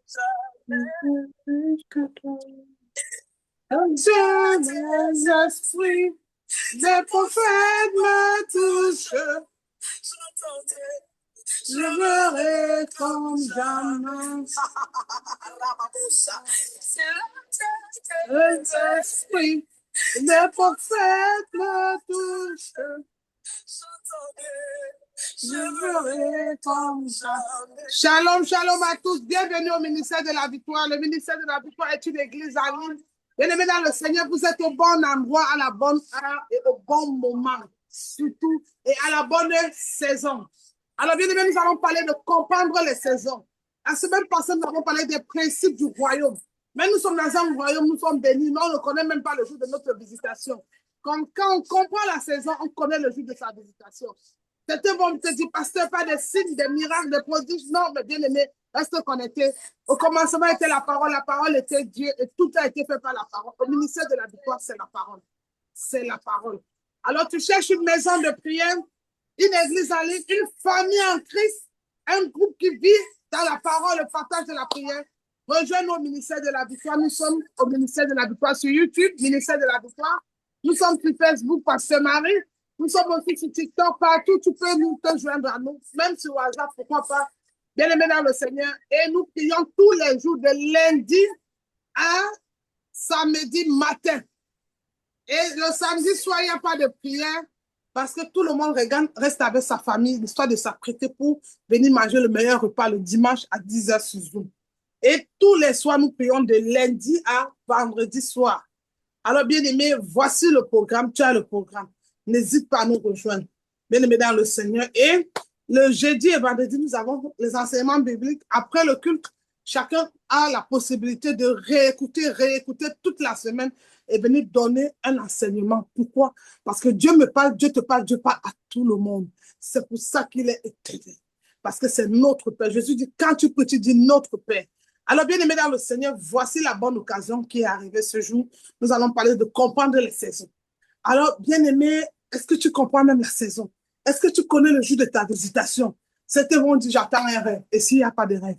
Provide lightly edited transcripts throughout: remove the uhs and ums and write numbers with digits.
Dieu des esprits, des prophètes me touchent. Je verrai comme jamais. Les esprits, des prophètes me touchent. Je verrai comme jamais. Shalom, shalom à tous. Bienvenue au ministère de la Victoire. Le ministère de la Victoire est une église en ligne. Bien-aimés dans le Seigneur, vous êtes au bon endroit, à la bonne heure et au bon moment, surtout, et à la bonne saison. Alors, bien aimé, nous allons parler de comprendre les saisons. La semaine passée, nous avons parlé des principes du royaume. Mais nous sommes dans un royaume, nous sommes bénis, mais on ne connaît même pas le jour de notre visitation. Quand on comprend la saison, on connaît le jour de sa visitation. Certains vont te dire, pasteur, pas de signes, de miracles, de prodiges. Non, mais bien aimé, reste connecté. Au commencement était la parole était Dieu, et tout a été fait par la parole. Au ministère de la victoire, c'est la parole. C'est la parole. Alors, tu cherches une maison de prière, une église en ligne, une famille en Christ, un groupe qui vit dans la parole, le partage de la prière. Rejoins-nous au ministère de la Victoire. Nous sommes au ministère de la Victoire sur YouTube, ministère de la Victoire. Nous sommes sur Facebook, Pasteur Marie. Nous sommes aussi sur TikTok, partout. Tu peux nous te joindre à nous, même sur WhatsApp, pourquoi pas. Bien-aimés dans le Seigneur. Et nous prions tous les jours de lundi à samedi matin. Et le samedi soir, il n'y a pas de prière parce que tout le monde regarde, reste avec sa famille, l'histoire de s'apprêter pour venir manger le meilleur repas le dimanche à 10h sur Zoom. Et tous les soirs, nous prions de lundi à vendredi soir. Alors, bien-aimé, voici le programme. Tu as le programme. N'hésite pas à nous rejoindre. Bien-aimé dans le Seigneur. Et le jeudi et vendredi, nous avons les enseignements bibliques. Après le culte, chacun a la possibilité de réécouter toute la semaine et venir donner un enseignement. Pourquoi? Parce que Dieu me parle, Dieu te parle, Dieu parle à tout le monde. C'est pour ça qu'il est éternel. Parce que c'est notre Père. Jésus dit, quand tu peux, tu dis notre Père. Alors, bien aimé dans le Seigneur, voici la bonne occasion qui est arrivée ce jour. Nous allons parler de comprendre les saisons. Alors, bien aimé, est-ce que tu comprends même la saison? Est-ce que tu connais le jour de ta visitation? Certains vont dire, j'attends un rêve. Et s'il n'y a pas de rêve?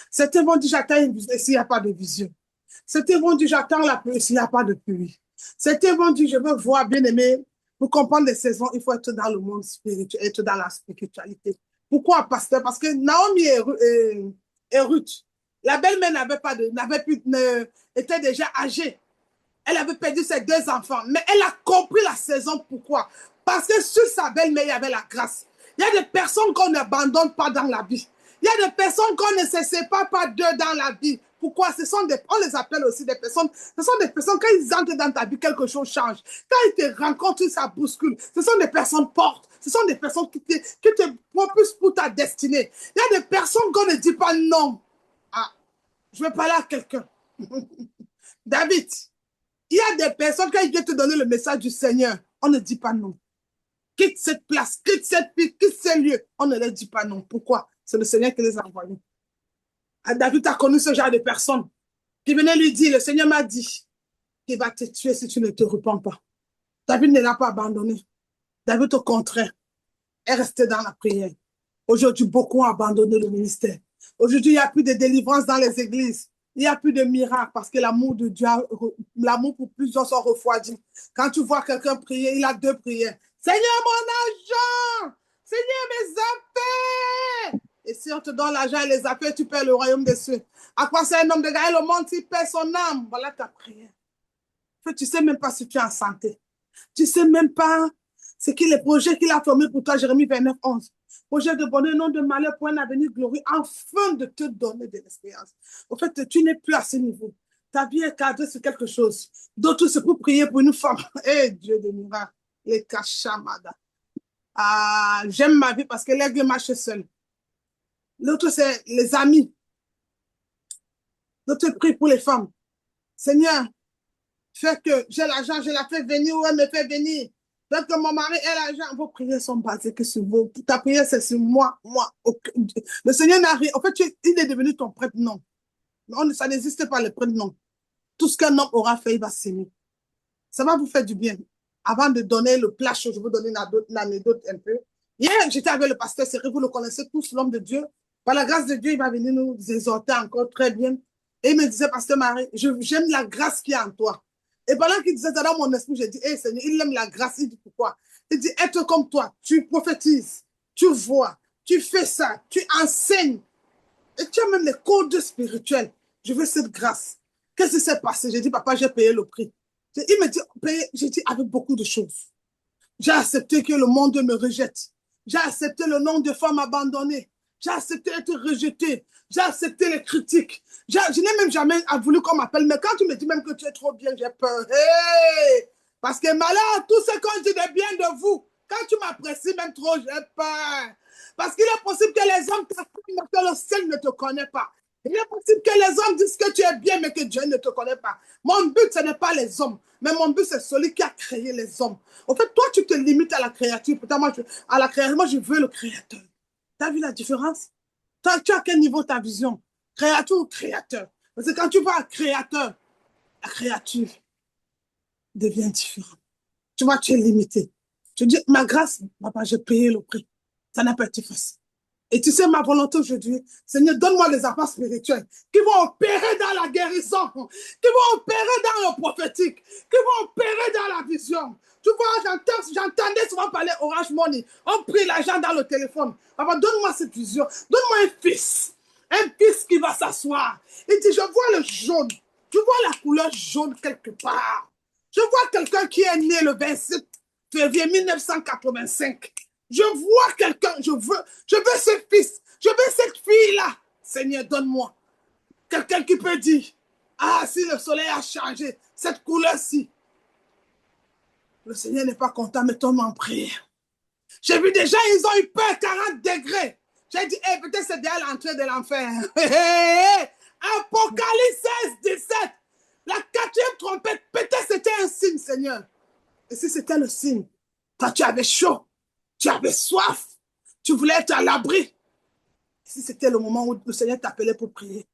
Certains vont dire, j'attends une vision. Et s'il n'y a pas de vision? Certains vont dire, j'attends la pluie. Et s'il n'y a pas de pluie? Certains vont dire, je veux voir, bien aimé, pour comprendre les saisons, il faut être dans le monde spirituel, être dans la spiritualité. Pourquoi, pasteur? Parce que Naomi et Ruth, la belle-mère était déjà âgée. Elle avait perdu ses 2 enfants, mais elle a compris la saison. Pourquoi? Parce que sur sa belle-mère, il y avait la grâce. Il y a des personnes qu'on n'abandonne pas dans la vie. Il y a des personnes qu'on ne se sépare pas d'eux dans la vie. Pourquoi? On les appelle aussi des personnes. Ce sont des personnes, quand ils entrent dans ta vie, quelque chose change. Quand ils te rencontrent, ça bouscule. Ce sont des personnes fortes. Ce sont des personnes qui te propulsent pour ta destinée. Il y a des personnes qu'on ne dit pas non. Ah, je vais parler à quelqu'un. David, il y a des personnes, quand ils viennent te donner le message du Seigneur, on ne dit pas non. Quitte cette place, quitte cette ville, quitte ce lieu. On ne leur dit pas non. Pourquoi? C'est le Seigneur qui les a envoyés. David a connu ce genre de personnes qui venaient lui dire, le Seigneur m'a dit qu'il va te tuer si tu ne te repens pas. David ne l'a pas abandonné. David, au contraire, est resté dans la prière. Aujourd'hui, beaucoup ont abandonné le ministère. Aujourd'hui, il n'y a plus de délivrance dans les églises. Il n'y a plus de miracles parce que l'amour de Dieu, l'amour pour plusieurs sont refroidis. Quand tu vois quelqu'un prier, il a 2 prières. Seigneur, mon argent! Seigneur, mes affaires! Et si on te donne l'argent et les affaires, tu perds le royaume des cieux. À quoi c'est un homme de gagner le monde s'il perd son âme? Voilà ta prière. Tu ne sais même pas si tu es en santé. Tu ne sais même pas ce que les projets qu'il a formés pour toi, Jérémie 29, 11. Projet de bonheur, non de malheur, pour un avenir glorieux, afin de te donner de l'expérience. En fait, tu n'es plus à ce niveau. Ta vie est cadrée sur quelque chose. D'autres, c'est pour prier pour une femme. Eh, Dieu de miracles, les cachamada. Ah, j'aime ma vie parce que l'aigle marche seul. L'autre, c'est les amis. D'autres prient pour les femmes. Seigneur, fais que j'ai l'argent, je la fais venir ou elle me fait venir. Donc, que mon mari ait l'argent, vos prières sont basées que sur vous. Ta prière, c'est sur moi. Le Seigneur n'a rien. En fait, il est devenu ton prêtre, non. Ça n'existe pas, le prêtre, non. Tout ce qu'un homme aura fait, il va s'aimer. Ça va vous faire du bien. Avant de donner le plat chaud, je vais vous donner une anecdote un peu. Hier, j'étais avec le pasteur Serré, vous le connaissez tous, l'homme de Dieu. Par la grâce de Dieu, il va venir nous exhorter encore très bien. Et il me disait, Pasteur Marie, j'aime la grâce qui est en toi. Et pendant qu'il disait ça dans mon esprit, j'ai dit, hé Seigneur, il aime la grâce. Il dit, pourquoi? Il dit, être comme toi, tu prophétises, tu vois, tu fais ça, tu enseignes. Et tu as même les codes spirituels. Je veux cette grâce. Qu'est-ce qui s'est passé? J'ai dit, papa, j'ai payé le prix. Il me dit, j'ai dit, avec beaucoup de choses. J'ai accepté que le monde me rejette. J'ai accepté le nom de femme abandonnée. J'ai accepté d'être rejetée. J'ai accepté les critiques. Je n'ai même jamais voulu qu'on m'appelle. Mais quand tu me dis même que tu es trop bien, j'ai peur. Hey! Parce que malade, tout ce qu'on dit de bien de vous, quand tu m'apprécies même trop, j'ai peur. Parce qu'il est possible que les hommes t'appellent, mais que le ciel ne te connaît pas. Il est possible que les hommes disent que tu es bien, mais que Dieu ne te connaît pas. Mon but, ce n'est pas les hommes, mais mon but, c'est celui qui a créé les hommes. En fait, toi, tu te limites à la créature. Pourtant, à la créature, moi, je veux le créateur. Tu as vu la différence? Toi, tu as à quel niveau ta vision? Créature ou créateur? Parce que quand tu vois un créateur, la créature devient différente. Tu vois, tu es limité. Je dis, ma grâce, papa, j'ai payé le prix. Ça n'a pas été facile. Et tu sais, ma volonté aujourd'hui, Seigneur, donne-moi les affaires spirituelles qui vont opérer dans la guérison, qui vont opérer dans le prophétique, qui vont opérer dans la vision. Tu vois, j'entendais souvent parler Orange Money. On prie l'argent dans le téléphone. Papa, donne-moi cette vision. Donne-moi un fils qui va s'asseoir. Il dit, je vois le jaune. Je vois la couleur jaune quelque part. Je vois quelqu'un qui est né le 27 février 1985. Je vois quelqu'un, je veux ce fils, je veux cette fille-là. Seigneur, donne-moi. Quelqu'un qui peut dire, ah, si le soleil a changé, cette couleur-ci. Le Seigneur n'est pas content, mettons-nous en prière. J'ai vu des gens, ils ont eu peur, 40 degrés. J'ai dit, hey, peut-être c'est déjà l'entrée de l'enfer. Apocalypse 16, 17. La quatrième trompette, peut-être c'était un signe, Seigneur. Et si c'était le signe, toi tu avais chaud, tu avais soif, tu voulais être à l'abri. Si c'était le moment où le Seigneur t'appelait pour prier.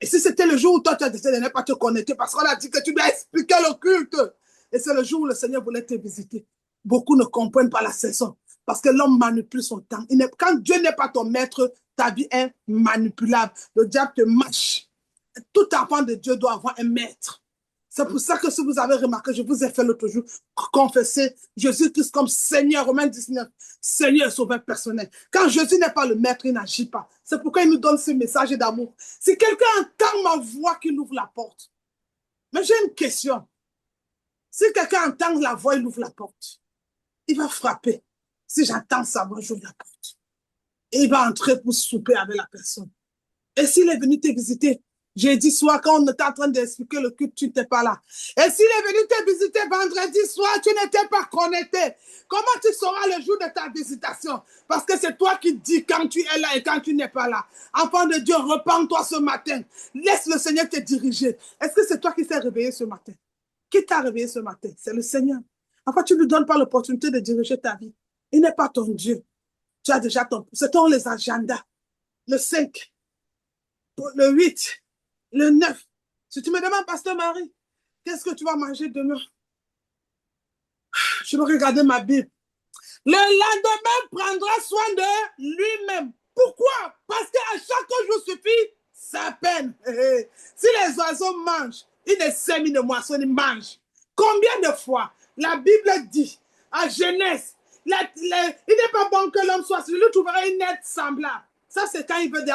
Et si c'était le jour où toi tu as décidé de ne pas te connecter parce qu'on a dit que tu dois expliquer le culte. Et c'est le jour où le Seigneur voulait te visiter. Beaucoup ne comprennent pas la saison parce que l'homme manipule son temps. Quand Dieu n'est pas ton maître, ta vie est manipulable. Le diable te mâche. Tout enfant de Dieu doit avoir un maître. C'est pour ça que si vous avez remarqué, je vous ai fait l'autre jour confesser Jésus-Christ comme Seigneur, Romains 19, Seigneur sauveur personnel. Quand Jésus n'est pas le maître, il n'agit pas. C'est pourquoi il nous donne ce message d'amour. Si quelqu'un entend ma voix, qu'il ouvre la porte. Mais j'ai une question. Si quelqu'un entend la voix, il ouvre la porte. Il va frapper. Si j'entends sa voix, j'ouvre la porte. Et il va entrer pour souper avec la personne. Et s'il est venu te visiter, jeudi soir, quand on était en train d'expliquer le culte, tu n'étais pas là. Et s'il est venu te visiter vendredi soir, tu n'étais pas connecté. Comment tu sauras le jour de ta visitation? Parce que c'est toi qui dis quand tu es là et quand tu n'es pas là. Enfant de Dieu, repends-toi ce matin. Laisse le Seigneur te diriger. Est-ce que c'est toi qui t'es réveillé ce matin? Qui t'a réveillé ce matin? C'est le Seigneur. Enfin, tu ne lui donnes pas l'opportunité de diriger ta vie. Il n'est pas ton Dieu. Tu as déjà ton... C'est ton les agendas. Le 5. Le 8, le 9. Si tu me demandes, Pasteur Marie, qu'est-ce que tu vas manger demain? Je vais regarder ma Bible. Le lendemain prendra soin de lui-même. Pourquoi? Parce qu'à chaque jour suffit sa peine. Si les oiseaux mangent, ils ne sèment, ils ne moissonnent, ils mangent. Combien de fois la Bible dit à Genèse, il n'est pas bon que l'homme soit, je lui trouverai une aide semblable. Ça, c'est quand il veut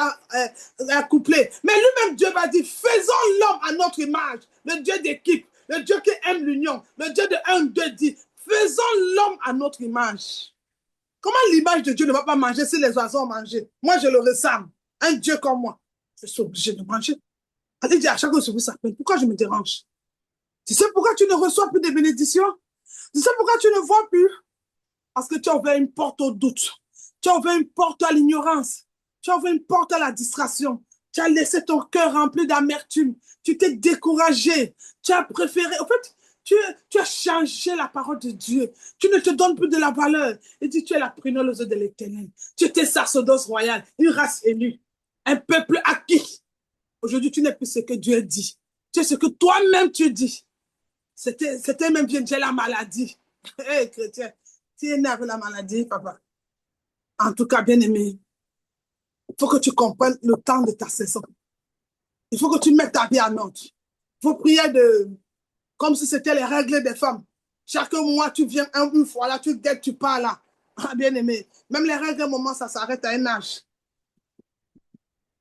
coupler. Mais lui-même, Dieu va dire, faisons l'homme à notre image. Le Dieu d'équipe, le Dieu qui aime l'union, le Dieu de 1, 2 dit, faisons l'homme à notre image. Comment l'image de Dieu ne va pas manger si les oiseaux ont mangé? Moi, je le ressemble. Un Dieu comme moi, je suis obligé de manger. Elle dit à chaque fois que je vous s'appelle, pourquoi je me dérange? Tu sais pourquoi tu ne reçois plus de bénédictions? Tu sais pourquoi tu ne vois plus? Parce que tu as ouvert une porte au doute. Tu as ouvert une porte à l'ignorance. Tu as ouvert une porte à la distraction. Tu as laissé ton cœur rempli d'amertume. Tu t'es découragé. Tu as préféré... En fait, tu as changé la parole de Dieu. Tu ne te donnes plus de la valeur. Et dis, tu es la prénoleuse de l'Éternel. Tu étais sacerdoce royal, une race élue, un peuple acquis. Aujourd'hui, tu n'es plus ce que Dieu dit. Tu es ce que toi-même tu dis. C'était même bien la maladie. Hé, chrétien, tu es né avec la maladie, papa. En tout cas, bien aimé, Il faut que tu comprennes le temps de ta saison. Il faut que tu mettes ta vie en ordre. Il faut prier comme si c'était les règles des femmes. Chaque mois, tu viens une fois là, tu guettes, tu pars là. Ah, bien aimé. Même les règles, à un moment, ça s'arrête à un âge.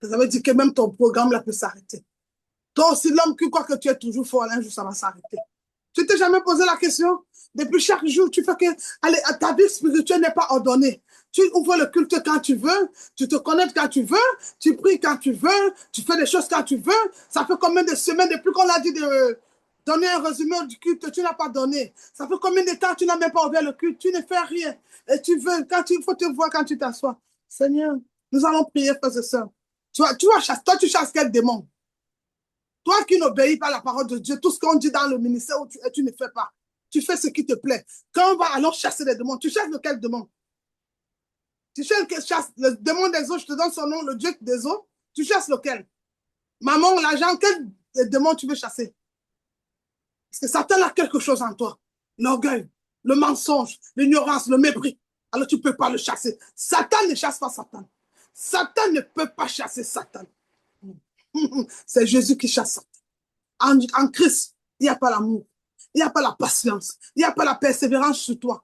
Ça veut dire que même ton programme là peut s'arrêter. Toi aussi, l'homme qui croit que tu es toujours fort, un jour, ça va s'arrêter. Tu t'es jamais posé la question? Depuis chaque jour, tu fais que allez, ta vie spirituelle n'est pas ordonnée. Tu ouvres le culte quand tu veux, tu te connectes quand tu veux, tu pries quand tu veux, tu fais des choses quand tu veux. Ça fait combien de semaines depuis qu'on a dit de donner un résumé du culte, tu n'as pas donné. Ça fait combien de temps tu n'as même pas ouvert le culte, tu ne fais rien. Et tu veux, il faut te voir quand tu t'assois. Seigneur, nous allons prier, frères et sœurs. Toi, tu chasses quel démon? Toi qui n'obéis pas à la parole de Dieu, tout ce qu'on dit dans le ministère, tu ne fais pas. Tu fais ce qui te plaît. Quand on va alors chasser les démons, tu chasses lequel démon? Tu chasses le démon des eaux, je te donne son nom, le Dieu des eaux. Tu chasses lequel? Maman, l'argent, quel démon tu veux chasser? Parce que Satan a quelque chose en toi. L'orgueil, le mensonge, l'ignorance, le mépris. Alors tu ne peux pas le chasser. Satan ne chasse pas Satan. Satan ne peut pas chasser Satan. C'est Jésus qui chasse Satan. En Christ, il n'y a pas l'amour. Il n'y a pas la patience. Il n'y a pas la persévérance sur toi.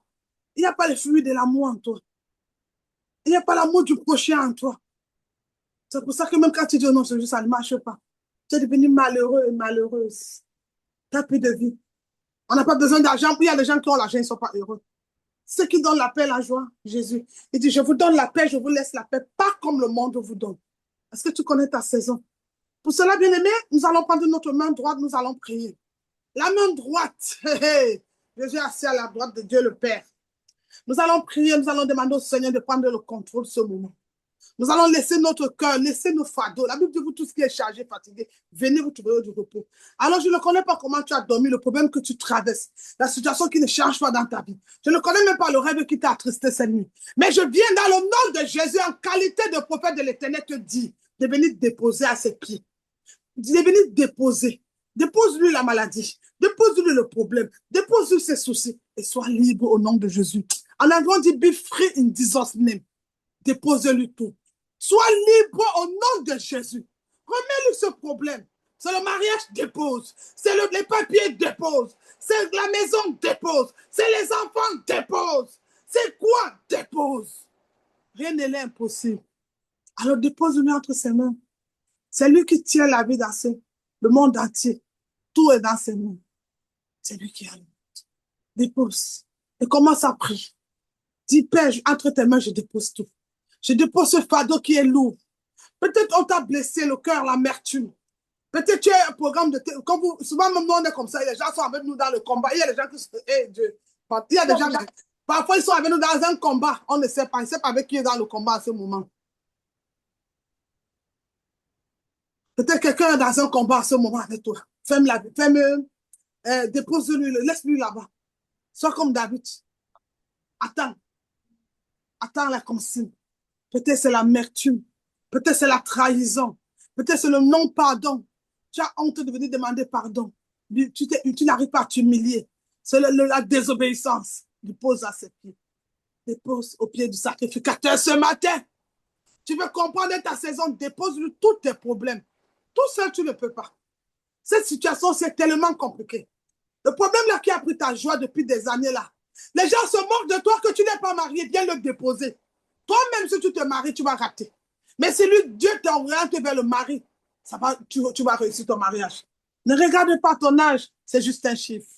Il n'y a pas le fruit de l'amour en toi. Il n'y a pas l'amour du prochain en toi. C'est pour ça que même quand tu dis oh non, ça ne marche pas. Tu es devenu malheureux et malheureuse. Tu n'as plus de vie. On n'a pas besoin d'argent. Il y a des gens qui ont l'argent, ils ne sont pas heureux. Ceux qui donnent la paix, la joie, Jésus. Il dit, je vous donne la paix, je vous laisse la paix, pas comme le monde vous donne. Est-ce que tu connais ta saison? Pour cela, bien aimé, nous allons prendre notre main droite, nous allons prier. La main droite, Jésus est assis à la droite de Dieu le Père. Nous allons prier, nous allons demander au Seigneur de prendre le contrôle de ce moment. Nous allons laisser notre cœur, laisser nos fardeaux. La Bible dit, vous tous qui êtes chargés, fatigués, venez vous trouver du repos. Alors, je ne connais pas comment tu as dormi, le problème que tu traverses, la situation qui ne change pas dans ta vie. Je ne connais même pas le rêve qui t'a attristé cette nuit. Mais je viens dans le nom de Jésus, en qualité de prophète de l'Éternel, te dire de venir déposer à ses pieds. De venir déposer. Dépose-lui la maladie. Dépose-lui le problème. Dépose-lui ses soucis. Et sois libre au nom de Jésus. En anglais, on dit, be free in Jesus' name. Dépose-lui tout. Sois libre au nom de Jésus. Remets-lui ce problème. C'est le mariage, dépose. C'est les papiers, dépose. C'est la maison, dépose. C'est les enfants, dépose. C'est quoi, dépose. Rien n'est impossible. Alors dépose-lui entre ses mains. C'est lui qui tient la vie dans le monde entier. Tout est dans ses mains. C'est lui qui a le monde. Dépose. Et commence à prier. Dis, Père, entre tes mains, je dépose tout. Je dépose ce fardeau qui est lourd. Peut-être on t'a blessé le cœur, l'amertume. Peut-être tu as un programme de... Comme vous, souvent, même nous, on est comme ça. Les gens sont avec nous dans le combat. Il y a des gens qui... Hey, Dieu. Il y a des gens... Parfois, ils sont avec nous dans un combat. On ne sait pas. Ils ne savent pas avec qui est dans le combat à ce moment. Peut-être quelqu'un est dans un combat à ce moment avec toi. Dépose-lui, laisse-lui là-bas. Sois comme David. Attends. Attends la consigne. Peut-être c'est l'amertume. Peut-être c'est la trahison. Peut-être c'est le non-pardon. Tu as honte de venir demander pardon. Tu n'arrives pas à t'humilier. C'est la désobéissance. Dépose à ses pieds. Dépose au pied du sacrificateur ce matin. Tu veux comprendre ta saison, dépose-lui tous tes problèmes. Tout seul, tu ne peux pas. Cette situation, c'est tellement compliqué. Le problème là qui a pris ta joie depuis des années là, les gens se moquent de toi que tu n'es pas marié, viens le déposer. Toi-même, si tu te maries, tu vas rater. Mais si lui, Dieu t'oriente vers le mari, tu vas réussir ton mariage. Ne regarde pas ton âge, c'est juste un chiffre.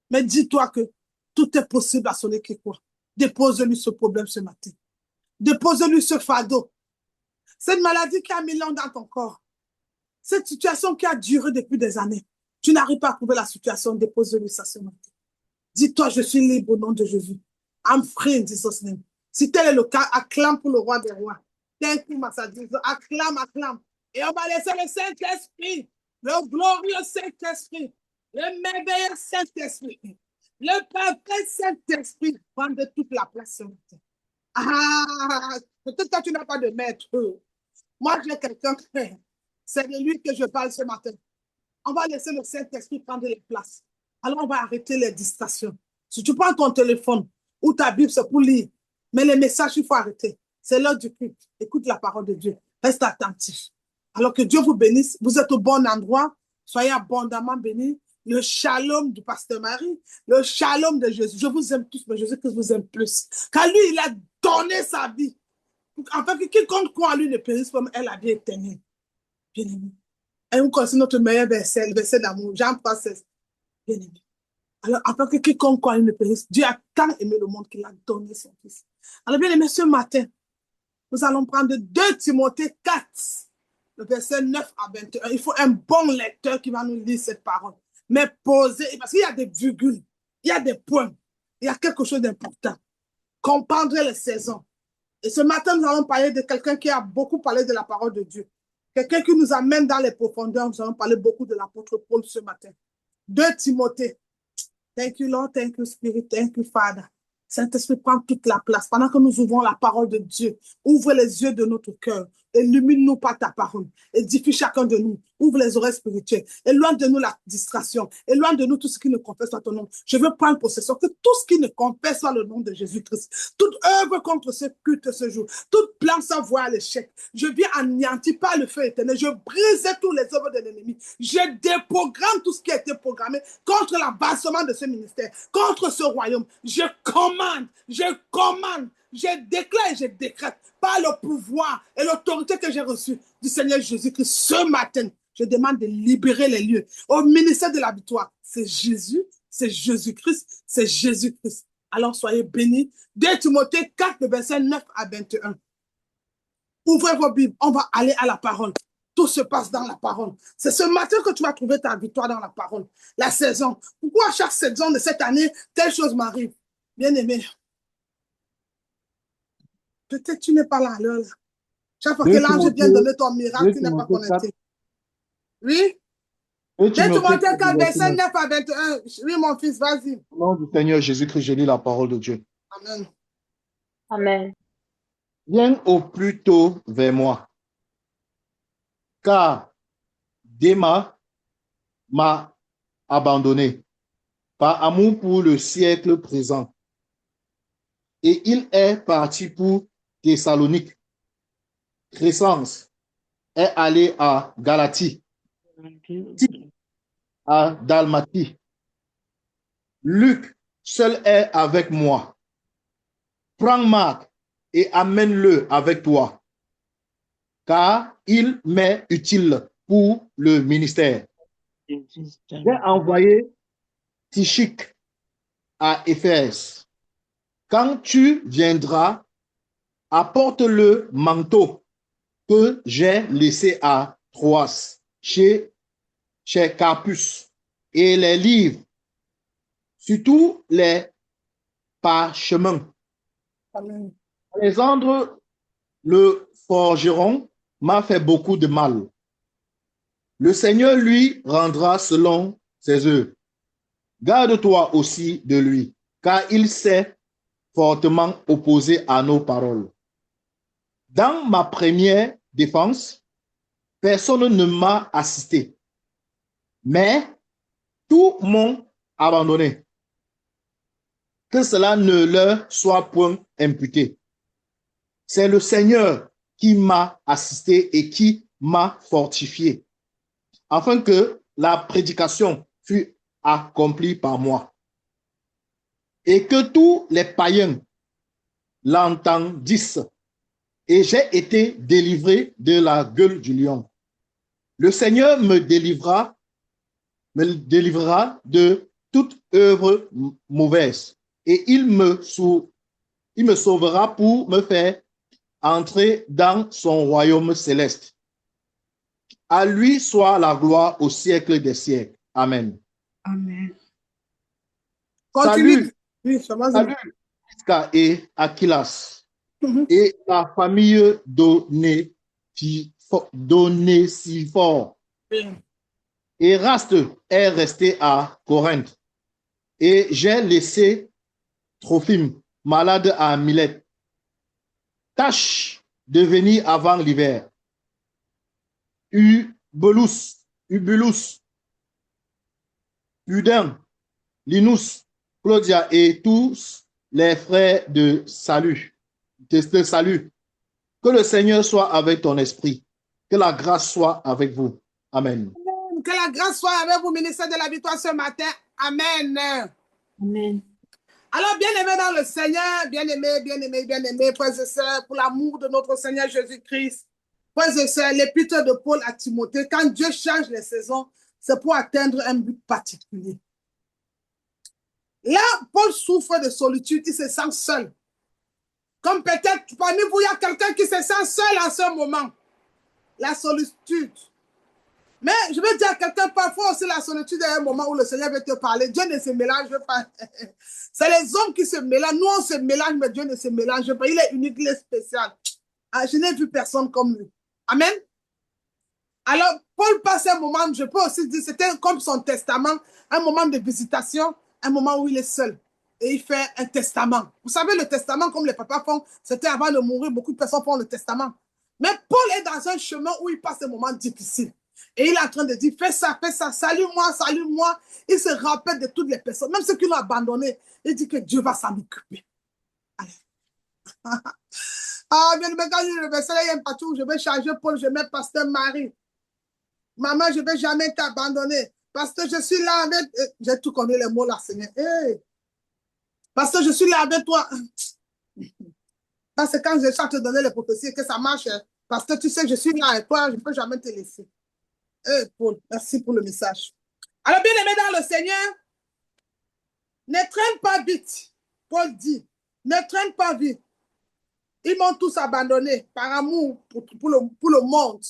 Mais dis-toi que tout est possible à celui qui croit. Dépose-lui ce problème ce matin. Dépose-lui ce fardeau. Cette maladie qui a mis l'an dans ton corps. Cette situation qui a duré depuis des années. Tu n'arrives pas à trouver la situation, dépose-lui ça ce matin. Dis-toi, je suis libre au nom de Jésus. I'm free in Jesus' name. Si tel est le cas, acclame pour le roi des rois. Acclame, acclame. Et on va laisser le Saint-Esprit, le glorieux Saint-Esprit, le merveilleux Saint-Esprit, le parfait Saint-Esprit prendre toute la place ce matin. Ah, peut-être que tu n'as pas de maître. Moi, j'ai quelqu'un, c'est de lui que je parle ce matin. On va laisser le Saint-Esprit prendre les places. Alors, on va arrêter les distractions. Si tu prends ton téléphone ou ta Bible, c'est pour lire. Mais les messages, il faut arrêter. C'est l'heure du culte. Écoute la parole de Dieu. Reste attentif. Alors que Dieu vous bénisse. Vous êtes au bon endroit. Soyez abondamment bénis. Le shalom du pasteur Marie, le shalom de Jésus. Je vous aime tous, mais Jésus-Christ vous aime plus. Car lui, il a donné sa vie. Afin que quiconque croit en lui ne périsse comme elle a vie éternelle. Bien aimé. Et vous connaissez notre meilleur verset, le verset d'amour, Jean 3,16. Bien aimé. Alors, afin que quiconque croit en lui ne périsse, Dieu a tant aimé le monde qu'il a donné son Fils. Alors, bien aimé, ce matin, nous allons prendre 2 Timothée 4, le verset 9 à 21. Il faut un bon lecteur qui va nous lire cette parole. Mais poser, parce qu'il y a des virgules, il y a des points, il y a quelque chose d'important. Comprendre les saisons. Et ce matin, nous allons parler de quelqu'un qui a beaucoup parlé de la parole de Dieu. Quelqu'un qui nous amène dans les profondeurs. Nous allons parler beaucoup de l'apôtre Paul ce matin. 2 Timothée. Thank you, Lord. Thank you, Spirit. Thank you, Father. Saint-Esprit, prend toute la place. Pendant que nous ouvrons la parole de Dieu, ouvre les yeux de notre cœur. Illumine-nous par ta parole. Édifie chacun de nous. Ouvre les oreilles spirituelles. Éloigne de nous la distraction. Éloigne de nous tout ce qui ne confesse pas ton nom. Je veux prendre possession que tout ce qui ne confesse pas le nom de Jésus-Christ, toute œuvre contre ce culte ce jour, toute plan sans voie à l'échec, je viens anéantir par le feu éternel. Je brise tous les œuvres de l'ennemi. Je déprogramme tout ce qui a été programmé contre l'abassement de ce ministère, contre ce royaume. Je commande, je déclare et je décrète par le pouvoir et l'autorité que j'ai reçue du Seigneur Jésus-Christ ce matin. Je demande de libérer les lieux au ministère de la victoire. C'est Jésus, c'est Jésus-Christ, c'est Jésus-Christ. Alors soyez bénis. 2 Timothée 4, le verset 9 à 21. Ouvrez vos Bibles, on va aller à la parole. Tout se passe dans la parole. C'est ce matin que tu vas trouver ta victoire dans la parole. La saison. Pourquoi à chaque saison de cette année, telle chose m'arrive? Bien aimé, peut-être tu n'es pas là à l'heure. Chaque fois que l'ange vient donner ton miracle, tu n'es pas connecté. Oui? 2 Timothée 4, verset 9 à 21. Oui, mon fils, vas-y. Au nom du Seigneur Jésus-Christ, je lis la parole de Dieu. Amen. Amen. Viens au plus tôt vers moi, car Déma m'a abandonné par amour pour le siècle présent. Et il est parti pour Thessalonique. Crescence est allé à Galatie, à Dalmatie. Luc seul est avec moi. Prends Marc et amène-le avec toi, car il m'est utile pour le ministère. J'ai envoyé Tychique à Éphèse. Quand tu viendras, apporte le manteau que j'ai laissé à Troas, chez Carpus, et les livres, surtout les parchemins. Amen. Alexandre le forgeron m'a fait beaucoup de mal. Le Seigneur lui rendra selon ses œuvres. Garde-toi aussi de lui, car il s'est fortement opposé à nos paroles. Dans ma première défense, personne ne m'a assisté, mais tous m'ont abandonné. Que cela ne leur soit point imputé. C'est le Seigneur qui m'a assisté et qui m'a fortifié, afin que la prédication fût accomplie par moi, et que tous les païens l'entendissent, et j'ai été délivré de la gueule du lion. Le Seigneur me délivrera de toute œuvre mauvaise, et il me sauvera pour me faire entrer dans son royaume céleste. À lui soit la gloire au siècle des siècles. Amen. Amen. Salut, oui, salut Prisca et Aquilas et la famille d'Onésiphore. Eraste est resté à Corinthe et j'ai laissé Trophime malade à Milet. Tâche de venir avant l'hiver. Ubulus, Pudin, Linus, Claudia et tous les frères de salut. Que le Seigneur soit avec ton esprit. Que la grâce soit avec vous. Amen. Que la grâce soit avec vous, ministère de la victoire, ce matin. Amen. Amen. Alors, bien-aimés dans le Seigneur, bien-aimés, frères et sœurs, pour l'amour de notre Seigneur Jésus-Christ, frères et sœurs, l'épître de Paul à Timothée, quand Dieu change les saisons, c'est pour atteindre un but particulier. Là, Paul souffre de solitude, il se sent seul. Comme peut-être parmi vous, il y a quelqu'un qui se sent seul en ce moment. La solitude. Mais je veux dire à quelqu'un, parfois aussi la solitude est un moment où le Seigneur veut te parler. Dieu ne se mélange pas. C'est les hommes qui se mélangent. Nous, on se mélange, mais Dieu ne se mélange pas. Il est unique, il est spécial. Ah, je n'ai vu personne comme lui. Amen. Alors, Paul passe un moment, je peux aussi dire, c'était comme son testament, un moment de visitation, un moment où il est seul. Et il fait un testament. Vous savez, le testament, comme les papas font, c'était avant de mourir, beaucoup de personnes font le testament. Mais Paul est dans un chemin où il passe un moment difficile. Et il est en train de dire, fais ça, salue-moi, salue-moi. Il se rappelle de toutes les personnes, même ceux qui l'ont abandonné. Il dit que Dieu va s'en occuper. Allez. Ah, bien, mais quand je vais il y a un partout où je vais changer Paul, je mets pasteur Marie. Maman, je ne vais jamais t'abandonner. Parce que je suis là avec... J'ai tout connu les mots là, Seigneur. Hey. Parce que je suis là avec toi. Parce que quand je chante te donner les prophéties, que ça marche. Parce que tu sais, je suis là avec toi, je ne peux jamais te laisser. Hey, Paul, merci pour le message. Alors, bien aimé dans le Seigneur, ne traîne pas vite. Paul dit, ne traîne pas vite. Ils m'ont tous abandonné par amour pour le monde.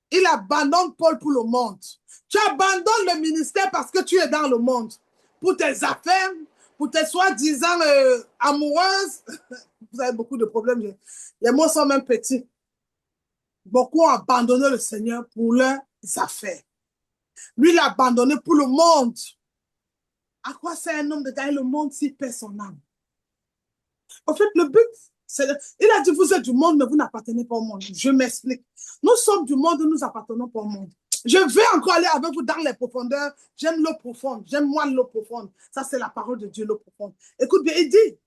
Il abandonne Paul pour le monde. Tu abandonnes le ministère parce que tu es dans le monde. Pour tes affaires, pour tes soi-disant amoureuses. Vous avez beaucoup de problèmes. Les mots sont même petits. Beaucoup ont abandonné le Seigneur pour leurs affaires. Lui, il l'a abandonné pour le monde. À quoi sert un homme de gagner le monde s'il perd son âme? En fait, le but, il a dit, vous êtes du monde, mais vous n'appartenez pas au monde. Je m'explique. Nous sommes du monde, nous appartenons pas au monde. Je vais encore aller avec vous dans les profondeurs. J'aime l'eau profonde. J'aime moi l'eau profonde. Ça, c'est la parole de Dieu, l'eau profonde. Écoute bien, il dit,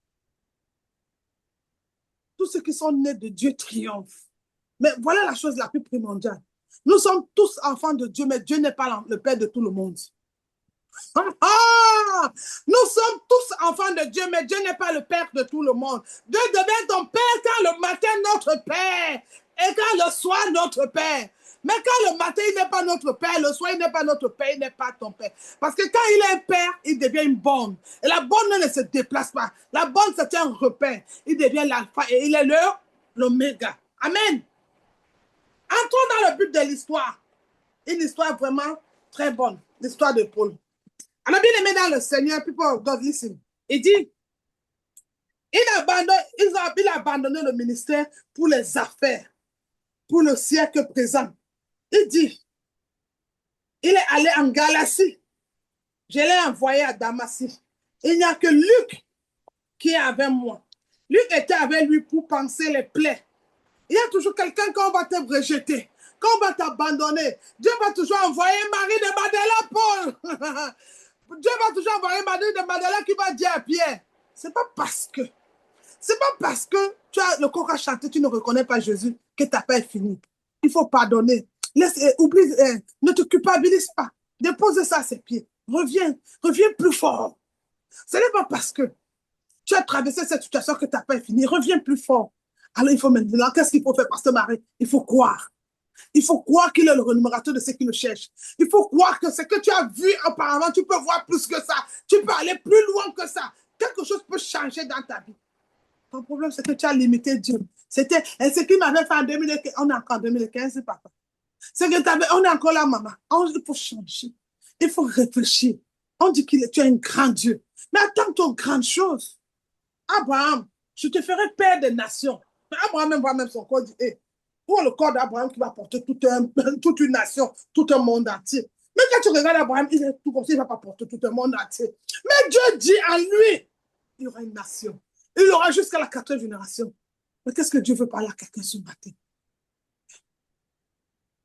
tous ceux qui sont nés de Dieu triomphent. Mais voilà la chose la plus primordiale. Nous sommes tous enfants de Dieu, mais Dieu n'est pas le Père de tout le monde. Ah! Nous sommes tous enfants de Dieu, mais Dieu n'est pas le Père de tout le monde. Dieu devient ton Père quand le matin, notre Père, et quand le soir, notre Père. Mais quand le matin, il n'est pas notre Père, le soir, il n'est pas notre Père, il n'est pas ton Père. Parce que quand il est un Père, il devient une borne. Et la borne ne se déplace pas. La borne, c'est un repère. Il devient l'alpha et il est l'oméga. Amen. Entrons dans le but de l'histoire. Une histoire vraiment très bonne. L'histoire de Paul. Alors, bien aimé dans le Seigneur, people of God, listen. Il dit, il a abandonné le ministère pour les affaires, pour le siècle présent. Il dit, il est allé en Galatie. Je l'ai envoyé à Damasie. Il n'y a que Luc qui est avec moi. Luc était avec lui pour penser les plaies. Il y a toujours quelqu'un qu'on va te rejeter, qu'on va t'abandonner. Dieu va toujours envoyer Marie de Magdala, Paul. Dieu va toujours envoyer Marie de Magdala qui va dire à Pierre, c'est pas parce que tu as le corps à chanter, tu ne reconnais pas Jésus, que ta paix est finie. Il faut pardonner. Oublie, ne te culpabilise pas. Dépose ça à ses pieds. Reviens plus fort. Ce n'est pas parce que tu as traversé cette situation que ta paix est finie. Reviens plus fort. Alors il faut maintenant, qu'est-ce qu'il faut faire, Pasteur Marie? Il faut croire. Il faut croire qu'il est le rémunérateur de ceux qui le cherchent. Il faut croire que ce que tu as vu auparavant, tu peux voir plus que ça. Tu peux aller plus loin que ça. Quelque chose peut changer dans ta vie. Ton problème, c'est que tu as limité Dieu. C'était ce qu'il m'avait fait en 2015. On est encore en 2015, papa. C'est que on est encore là, maman. Il faut changer. Il faut réfléchir. On dit que tu es un grand Dieu. Mais attends-toi grandes choses. Abraham, je te ferai père des nations. Mais Abraham voit même son corps dit, hey, pour le corps d'Abraham qui va porter toute une nation, tout un monde entier. Mais quand tu regardes Abraham, il est tout comme ça, il ne va pas porter tout un monde entier. Mais Dieu dit en lui, il y aura une nation. Il y aura jusqu'à la 4e génération. Mais qu'est-ce que Dieu veut parler à quelqu'un ce matin?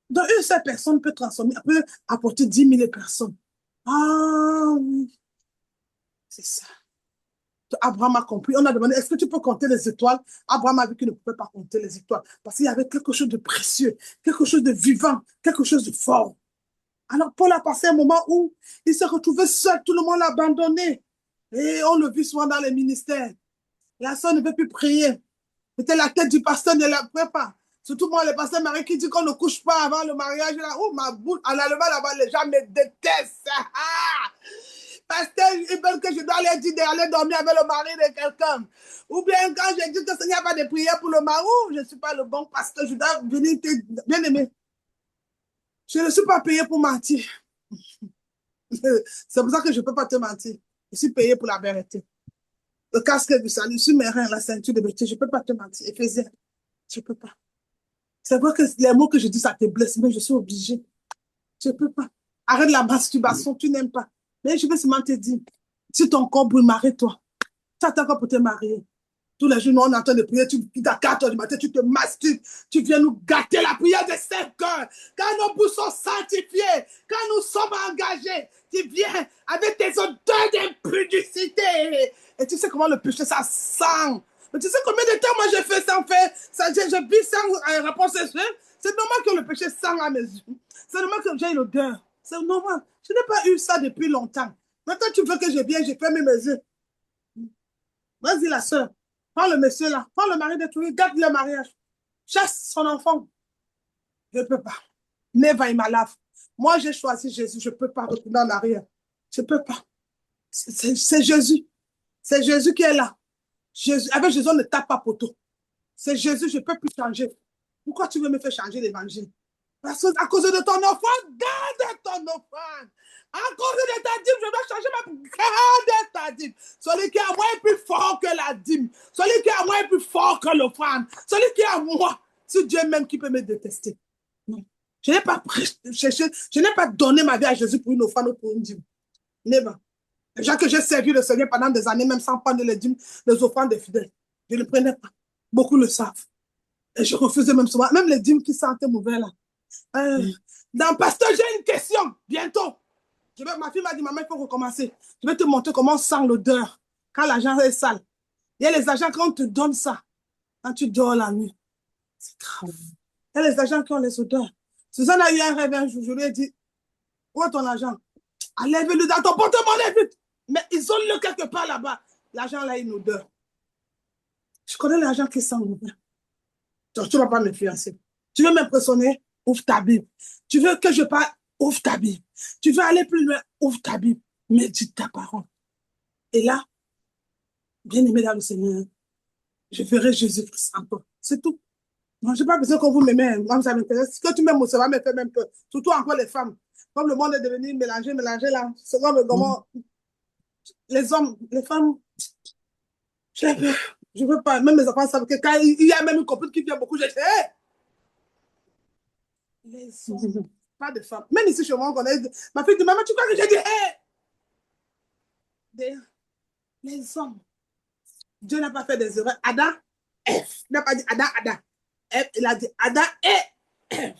Donc, une seule personne peut transformer, peut apporter 10 000 personnes. Ah oui, c'est ça. Abraham a compris. On a demandé, est-ce que tu peux compter les étoiles? Abraham a vu qu'il ne pouvait pas compter les étoiles. Parce qu'il y avait quelque chose de précieux, quelque chose de vivant, quelque chose de fort. Alors, Paul a passé un moment où il s'est retrouvé seul, tout le monde l'a abandonné. Et on le vit souvent dans les ministères. La soeur ne peut plus prier. C'était la tête du pasteur, ne la pouvait pas. Surtout moi, le pasteur Marie qui dit qu'on ne couche pas avant le mariage. Là, oh, ma boule, en allemand là-bas, les gens me détestent. Pasteur, ils veulent que je dois aller dire d'aller dormir avec le mari de quelqu'un. Ou bien quand je dis que il n'y a pas de prière pour le mari, je ne suis pas le bon pasteur, je dois venir te... Bien aimé. Je ne suis pas payé pour mentir. C'est pour ça que je ne peux pas te mentir. Je suis payé pour la vérité. Le casque du salut, sur mes reins, la ceinture de vérité, je ne peux pas te mentir. Éphésiens, je ne peux pas. C'est vrai que les mots que je dis, ça te blesse, mais je suis obligée. Je ne peux pas. Arrête la masturbation, tu n'aimes pas. Mais je vais seulement te dire, si ton corps brûle, marie-toi. Tu attends encore pour te marier. Tous les jours, nous, on est en train de prier, à 4 heures du matin, tu te masturbes, tu viens nous gâter la prière de 5 heures. Quand nos bouches sont sanctifiées, quand nous sommes engagés, tu viens avec tes odeurs d'impudicité. Et tu sais comment le péché, ça sent. Mais tu sais combien de temps moi j'ai fait ça, en fait, je vis sans rapport sexuel. C'est normal que le péché sent à mes yeux. C'est normal que j'ai l'odeur. C'est normal. Je n'ai pas eu ça depuis longtemps. Maintenant, tu veux que je vienne, j'ai fermé mes yeux. Vas-y, la soeur. Prends le monsieur là. Prends le mari de tout. Garde le mariage. Chasse son enfant. Je ne peux pas. Never in my life. Moi, j'ai choisi Jésus. Je ne peux pas retourner en arrière. Je ne peux pas. C'est Jésus. C'est Jésus qui est là. Jésus. Avec Jésus, on ne tape pas poteau. C'est Jésus, je ne peux plus changer. Pourquoi tu veux me faire changer l'évangile? Parce qu'à cause de ton offrande, garde ton offrande. À cause de ta dîme, je dois changer ma... Garde ta dîme. Celui qui est à moi est plus fort que la dîme. Celui qui est à moi est plus fort que l'offrande. Celui qui est à moi, c'est Dieu même qui peut me détester. Non. Je n'ai pas cherché, je n'ai pas donné ma vie à Jésus pour une offrande ou pour une dîme. Never. Les gens que j'ai servi le Seigneur pendant des années, même sans prendre les dîmes, les offrandes des fidèles, je ne les prenais pas. Beaucoup le savent. Et je refusais même souvent, même les dîmes qui sentaient mauvais là. Dans Pasteur, j'ai une question, bientôt. Ma fille m'a dit, maman, il faut recommencer. Je vais te montrer comment on sent l'odeur quand l'argent est sale. Il y a les agents, quand on te donne ça, quand tu dors la nuit, c'est grave. Il y a les agents qui ont les odeurs. Suzanne a eu un rêve un jour, je lui ai dit, où est ton argent? Enlève-le dans ton porte-monnaie vite. Mais isole-le quelque part là-bas. L'argent là a une odeur. Je connais l'argent qui sent l'odeur. Tu ne vas pas me fiancer. Tu veux m'impressionner? Ouvre ta Bible. Tu veux que je parle? Ouvre ta Bible. Tu veux aller plus loin? Ouvre ta Bible. Médite ta parole. Et là, bien aimé dans le Seigneur, je verrai Jésus-Christ en toi. C'est tout. Moi, je n'ai pas besoin qu'on vous m'aimez. Moi, ça m'intéresse. Ce que tu m'aimes, ça va me faire même peur. Surtout encore les femmes. Comme le monde est devenu mélangé là. C'est comme comment les hommes, les femmes, j'ai peur. Je ne veux pas. Même mes enfants savent que quand il y a même une copine qui vient beaucoup, je dis, hey! Les hommes, pas de femmes. Même ici chez moi, on connaît. Ma fille dit, maman, tu crois que j'ai dit, hey! Les hommes. Dieu n'a pas fait des erreurs. Adam, F. Il n'a pas dit Adam, F. Il a dit Adam et F.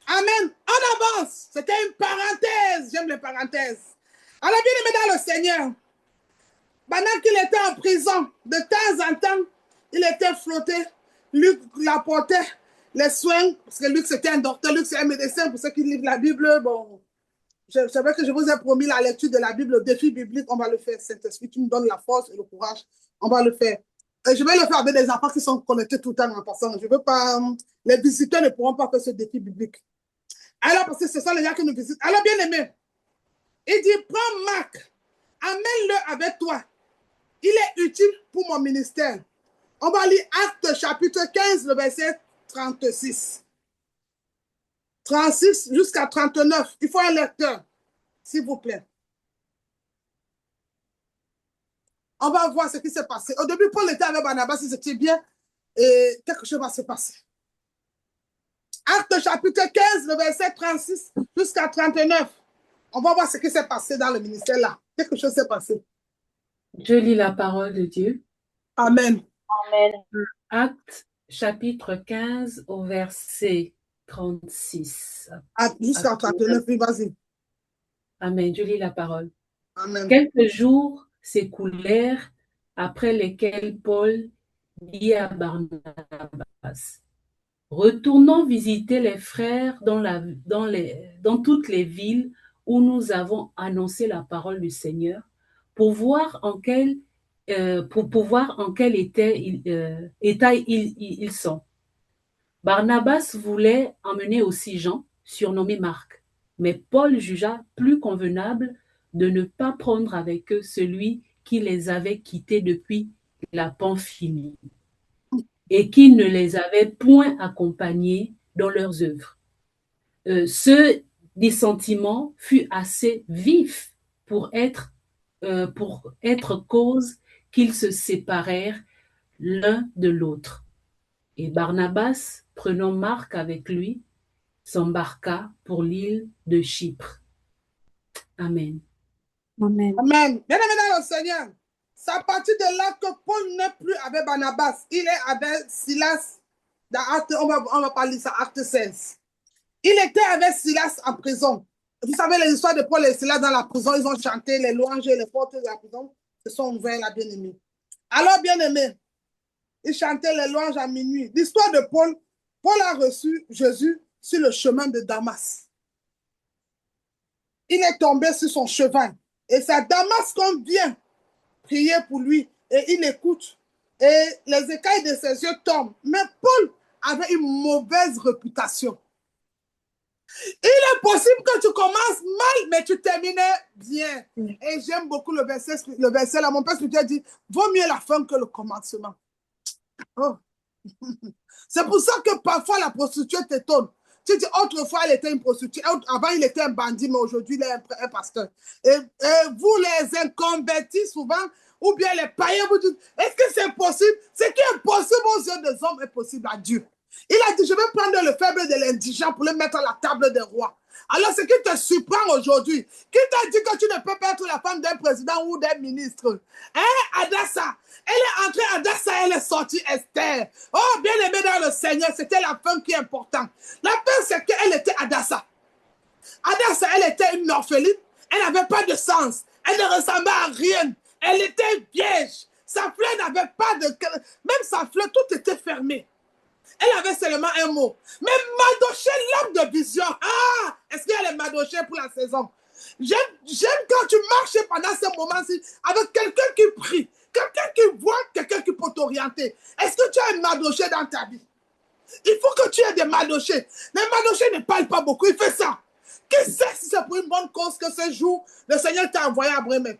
Amen. On avance. C'était une parenthèse. J'aime les parenthèses. Alors, bien aimé dans le Seigneur, pendant qu'il était en prison, de temps en temps, il était flotté. Luc l'apportait les soins, parce que Luc, c'était un docteur. Luc, c'est un médecin. Pour ceux qui lisent la Bible, bon, c'est vrai que je vous ai promis la lecture de la Bible, le défi biblique. On va le faire. Saint-Esprit, tu me donnes la force et le courage. On va le faire. Et je vais le faire avec des enfants qui sont connectés tout le temps en passant. Je veux pas... Les visiteurs ne pourront pas faire ce défi biblique. Alors, parce que ce sont les gens qui nous visitent. Alors, bien aimé, il dit, prends Marc, amène-le avec toi. Il est utile pour mon ministère. On va lire Actes chapitre 15, le verset 36. 36 jusqu'à 39. Il faut un lecteur, s'il vous plaît. On va voir ce qui s'est passé. Au début, Paul était avec Barnabas, il s'était bien, et quelque chose va se passer. Actes chapitre 15, le verset 36 jusqu'à 39. On va voir ce qui s'est passé dans le ministère là. Quelque chose s'est passé. Je lis la parole de Dieu. Amen. Amen. Actes chapitre 15 au verset 36. Jusqu'à 39, oui, vas-y. Amen. Je lis la parole. Amen. Quelques jours s'écoulèrent, après lesquels Paul dit à Barnabas, retournons visiter les frères dans toutes les villes où nous avons annoncé la parole du Seigneur pour voir pour voir en quel état ils sont. Barnabas voulait emmener aussi Jean, surnommé Marc, mais Paul jugea plus convenable de ne pas prendre avec eux celui qui les avait quittés depuis la Pamphylie et qui ne les avait point accompagnés dans leurs œuvres. Ce dissentiment fut assez vif pour être cause qu'ils se séparèrent l'un de l'autre. Et Barnabas, prenant Marc avec lui, s'embarqua pour l'île de Chypre. Amen. Amen. Amen. Bien-aimé dans le Seigneur, c'est à partir de là que Paul n'est plus avec Barnabas. Il est avec Silas. Dans Acte, on va pas lire ça, Acte 16. Il était avec Silas en prison. Vous savez, les histoires de Paul et Silas dans la prison, ils ont chanté les louanges et les portes de la prison se sont ouvertes, la bien-aimée. Alors, bien-aimé, ils chantaient les louanges à minuit. L'histoire de Paul, Paul a reçu Jésus sur le chemin de Damas. Il est tombé sur son cheval. Et c'est à Damas qu'on vient prier pour lui. Et il écoute. Et les écailles de ses yeux tombent. Mais Paul avait une mauvaise réputation. Il est possible que tu commences mal, mais tu termines bien. Et j'aime beaucoup le verset là. Mon père spirituel dit, vaut mieux la fin que le commencement. Oh. C'est pour ça que parfois la prostituée t'étonne. Tu dis, autrefois, elle était une prostituée. Avant, il était un bandit, mais aujourd'hui, il est un pasteur. Et vous, les inconvertis, souvent, ou bien les païens, vous dites, est-ce que c'est possible? Ce qui est possible aux yeux des hommes est possible à Dieu. Il a dit, je vais prendre le faible de l'indigent pour le mettre à la table des rois. Alors, ce qui te surprend aujourd'hui, qui t'a dit que tu ne peux pas être la femme d'un président ou d'un ministre? Hein, Adassa? Elle est entrée à Adassa, elle est sortie Esther. Oh, bien aimée dans le Seigneur, c'était la femme qui est importante. La femme, c'est qu'elle était Adassa. Adassa, elle était une orpheline. Elle n'avait pas de sens. Elle ne ressemblait à rien. Elle était vierge. Sa fleur n'avait pas de... Même sa fleur, tout était fermé. Elle avait seulement un mot. Mais Madoché, l'homme de vision. Ah, est-ce qu'elle est Madoché pour la saison? J'aime quand tu marches pendant ce moment-ci avec quelqu'un qui prie, quelqu'un qui voit, quelqu'un qui peut t'orienter. Est-ce que tu as un Madoché dans ta vie? Il faut que tu aies des Madochés. Les Madochés ne parlent pas beaucoup, il fait ça. Qui sait si c'est pour une bonne cause que ce jour, le Seigneur t'a envoyé à Bremen?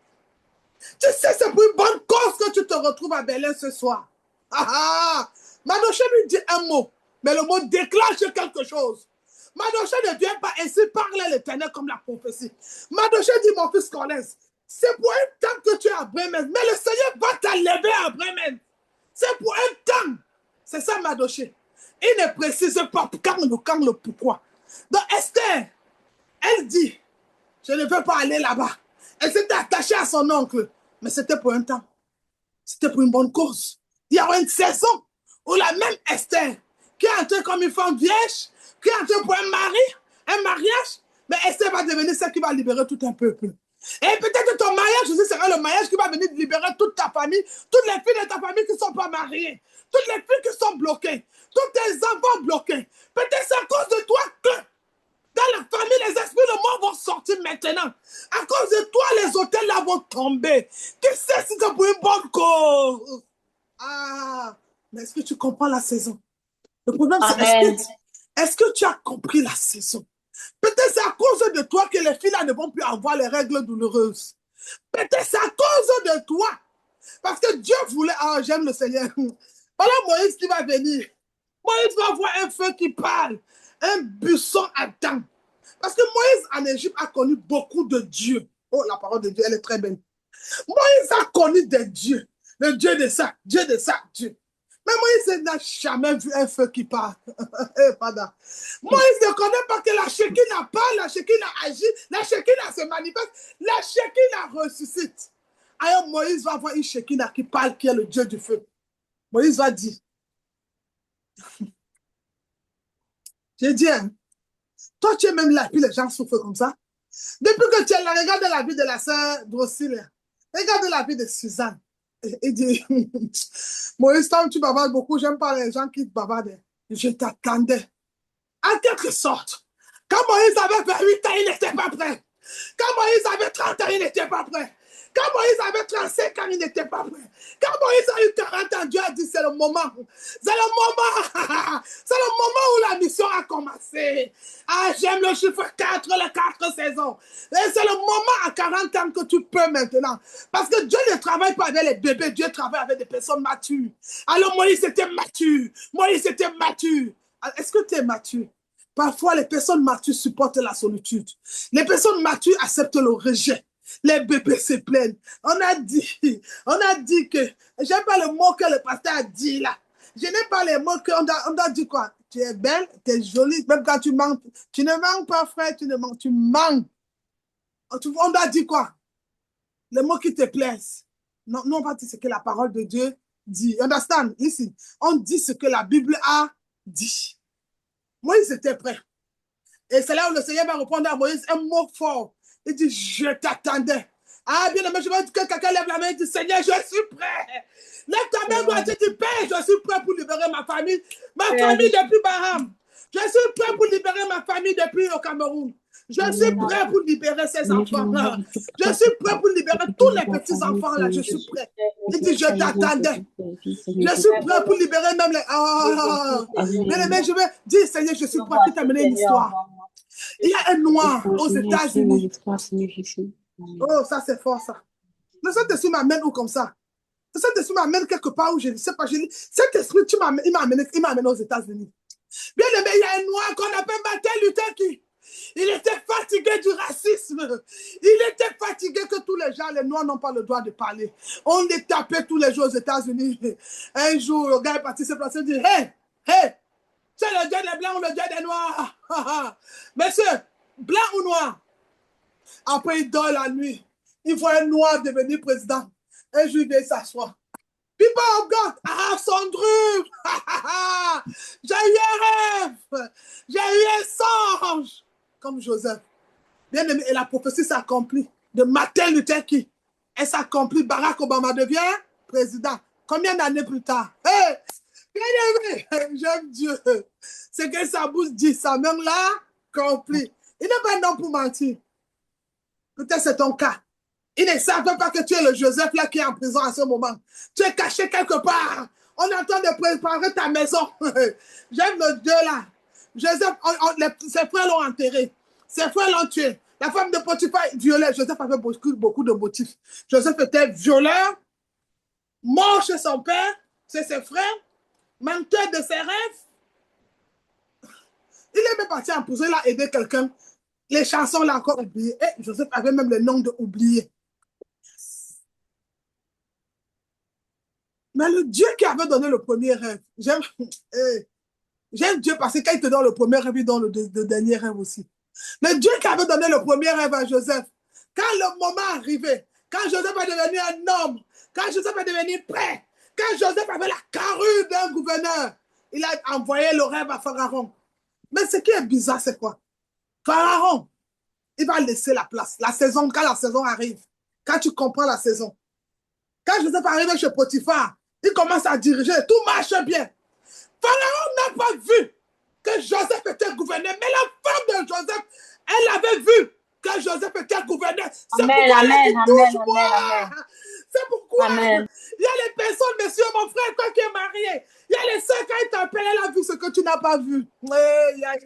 Tu sais, c'est pour une bonne cause que tu te retrouves à Berlin ce soir. Ah ah! Madoché lui dit un mot, mais le mot déclenche quelque chose. Madoché ne vient pas ainsi parler l'Éternel comme la prophétie. Madoché dit, mon fils Collins, c'est pour un temps que tu es à Bremen, mais le Seigneur va t'enlever à Bremen. C'est pour un temps. C'est ça, Madoché. Il ne précise pas quand le pourquoi. Donc Esther, elle dit, je ne veux pas aller là-bas. Elle s'était attachée à son oncle, mais c'était pour un temps. C'était pour une bonne cause. Il y a une saison où la même Esther, qui est entrée comme une femme vierge, qui est entrée pour un mariage, mais Esther va devenir celle qui va libérer tout un peuple. Et peut-être ton mariage aussi sera le mariage qui va venir libérer toute ta famille, toutes les filles de ta famille qui ne sont pas mariées, toutes les filles qui sont bloquées, tous tes enfants bloqués. Peut-être c'est à cause de toi que dans la famille, les esprits de mort vont sortir maintenant. À cause de toi, les hôtels là vont tomber. Qui sait si c'est pour une bonne cause? Ah, mais est-ce que tu comprends la saison? Le problème, c'est est-ce que tu as compris la saison? Peut-être c'est à cause de toi que les filles là ne vont plus avoir les règles douloureuses. Peut-être c'est à cause de toi. Parce que Dieu voulait... Ah, j'aime le Seigneur. Voilà Moïse qui va venir. Moïse va voir un feu qui parle. Un buisson ardent. Parce que Moïse en Égypte a connu beaucoup de dieux. Oh, la parole de Dieu, elle est très belle. Moïse a connu des dieux. Le Dieu de ça, Dieu de ça, Dieu. Mais Moïse n'a jamais vu un feu qui parle. Moïse ne connaît pas que la Shekinah parle, la Shekinah agit, la Shekinah se manifeste, la Shekinah ressuscite. Alors Moïse va voir une Shekinah qui parle, qui est le Dieu du feu. Moïse va dire, j'ai dit, hein, toi tu es même là, puis les gens souffrent comme ça. Depuis que tu es là, regarde la vie de la sœur Drocille. Regarde la vie de Suzanne. Il dit, Moïse, tant tu bavardes beaucoup, j'aime pas les gens qui bavardent. Je t'attendais. En quelque sorte, quand Moïse avait 28 ans, il n'était pas prêt. Quand Moïse avait 30 ans, il n'était pas prêt. Quand Moïse avait 35 ans, il n'était pas prêt. Quand Moïse a eu 40 ans, Dieu a dit, c'est le moment. C'est le moment. C'est le moment où la mission a commencé. Ah, j'aime le chiffre 4, les 4 saisons. Et c'est le moment à 40 ans que tu peux maintenant. Parce que Dieu ne travaille pas avec les bébés, Dieu travaille avec des personnes matures. Alors Moïse était mature. Moïse était mature. Est-ce que tu es mature? Parfois, les personnes matures supportent la solitude. Les personnes matures acceptent le rejet. Les bébés se plaignent. On a dit que, j'aime pas le mot que le pasteur a dit là. Je n'aime pas les mots qu'on a dit quoi. Tu es belle, tu es jolie, même quand tu manques. Tu ne manques pas, frère, tu ne manques, tu manques. On doit dire quoi? Les mots qui te plaisent. Non, on va dire ce que la parole de Dieu dit. Understand? Ici, on dit ce que la Bible a dit. Moïse était prêt. Et c'est là où le Seigneur va répondre à Moïse un mot fort. Il dit, je t'attendais. Ah, bien aimé, je veux que quelqu'un lève la main et dit, Seigneur, je suis prêt. Lève ta main, toi, tu dis, Père, je suis prêt pour libérer ma famille. Ma famille depuis Baham. Je suis prêt pour libérer ma famille depuis au Cameroun. Je suis prêt pour libérer ces enfants-là. Je suis prêt pour libérer tous les petits-enfants-là. Je suis prêt. Il dit, je t'attendais. Je suis prêt pour libérer même les... Bien aimé, je veux dire, Seigneur, je suis prêt pour t'amener une histoire. Il y a un noir aux États-Unis. Oh, ça c'est fort ça. Le Saint-Esprit m'amène où comme ça? Le Saint-Esprit m'amène quelque part où je ne sais pas. Cet esprit, il m'a amené aux États-Unis. Bien aimé, il y a un noir qu'on appelle Martin Luther King. Il était fatigué du racisme. Il était fatigué que tous les gens, les noirs, n'ont pas le droit de parler. On les tapait tous les jours aux États-Unis. Un jour, le gars est parti se placer et dit, hey, hey, c'est le Dieu des Blancs ou le Dieu des Noirs? Monsieur, blanc ou noir? Après, il dort la nuit. Il voit un noir devenir président. Un jour, il vient s'asseoir. People of God, I have some dream. J'ai eu un rêve. J'ai eu un songe. Comme Joseph. Bien aimé, et la prophétie s'accomplit. De Martin Luther King. Elle s'accomplit. Barack Obama devient président. Combien d'années plus tard? Hey! Bien aimé, j'aime Dieu. C'est que sa bouche dit, sa main là, accomplit. Il n'est pas un homme pour mentir. Peut-être c'est ton cas. Ils ne savent pas que tu es le Joseph là qui est en prison à ce moment. Tu es caché quelque part. On est en train de préparer ta maison. J'aime le Dieu là. Joseph, ses frères l'ont enterré. Ses frères l'ont tué. La femme de Potiphar violée. Joseph avait beaucoup de motifs. Joseph était violeur, mort chez son père, chez ses frères, menteur de ses rêves. Il est même parti en prison, il a aidé quelqu'un. Les chansons l'ont encore oublié. Et Joseph avait même le nom de oublié. Mais le Dieu qui avait donné le premier rêve, j'aime Dieu parce que quand il te donne le premier rêve, il donne le dernier rêve aussi. Le Dieu qui avait donné le premier rêve à Joseph, quand le moment arrivait, quand Joseph est devenu un homme, quand Joseph est devenu prêt, quand Joseph avait la carrure d'un gouverneur, il a envoyé le rêve à Pharaon. Mais ce qui est bizarre, c'est quoi? Pharaon, il va laisser la place. La saison, quand la saison arrive, quand tu comprends la saison, quand Joseph arrive chez Potiphar, il commence à diriger, tout marche bien. Pharaon n'a pas vu que Joseph était gouverneur, mais la femme de Joseph, elle avait vu que Joseph était gouverneur. C'est pourquoi elle a dit, touche-moi. C'est pourquoi il y a les personnes, monsieur, mon frère, toi qui es marié, il y a les soeurs, quand ils t'appellent, elle a vu ce que tu n'as pas vu. Il y a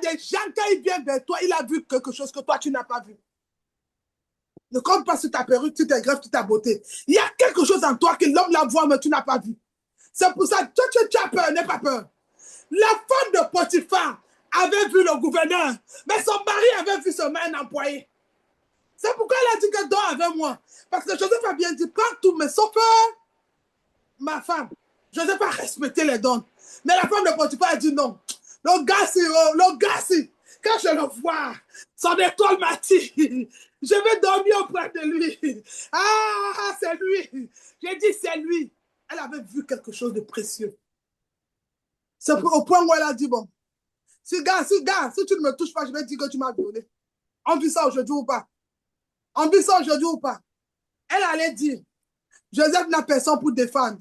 des gens, quand ils viennent vers toi, il a vu quelque chose que toi, tu n'as pas vu. Ne compte pas sur ta perruque, sur tes greffes, sur ta beauté. Il y a quelque chose en toi que l'homme la voit, mais tu n'as pas vu. C'est pour ça que tu as peur, n'aie pas peur. La femme de Potiphar avait vu le gouverneur, mais son mari avait vu seulement un employé. C'est pourquoi elle a dit que dors avec moi. Parce que Joseph a bien dit, prends tout, mais sauf ma femme. Joseph a respecté les dons. Mais la femme de Potiphar a dit non. Le gars, quand je le vois, son étoile m'a dit, je vais dormir auprès de lui. Ah, c'est lui. J'ai dit, c'est lui. Elle avait vu quelque chose de précieux. C'est au point où elle a dit, bon, si tu ne me touches pas, je vais dire que tu m'as violé. On vit ça aujourd'hui ou pas? On dit ça aujourd'hui ou pas? Elle allait dire, Joseph n'a personne pour défendre.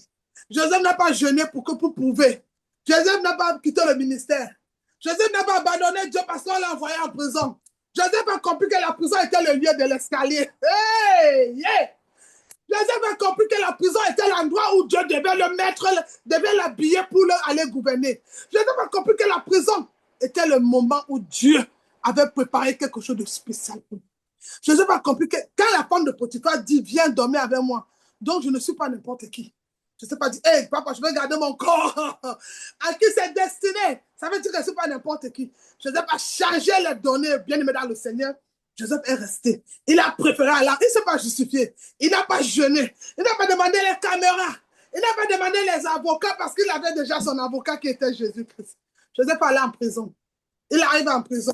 Joseph n'a pas jeûné pour prouver. Joseph n'a pas quitté le ministère. Joseph n'a pas abandonné Dieu parce qu'on l'a envoyé en prison. Joseph a compris que la prison était le lieu de l'escalier. Hey, yeah. Joseph a compris que la prison était l'endroit où Dieu devait le mettre, devait l'habiller pour aller gouverner. Joseph a compris que la prison était le moment où Dieu avait préparé quelque chose de spécial pour lui. Joseph a compris que quand la femme de Potiphar dit, viens dormir avec moi, donc je ne suis pas n'importe qui. Je ne sais pas dire, hé, hey, papa, je vais garder mon corps. À qui c'est destiné? Ça veut dire que je ne suis pas n'importe qui. Joseph a changé les données, bien aimé dans le Seigneur. Joseph est resté. Il a préféré aller. Il ne s'est pas justifié. Il n'a pas jeûné. Il n'a pas demandé les caméras. Il n'a pas demandé les avocats parce qu'il avait déjà son avocat qui était Jésus-Christ. Joseph allait en prison. Il arrive en prison.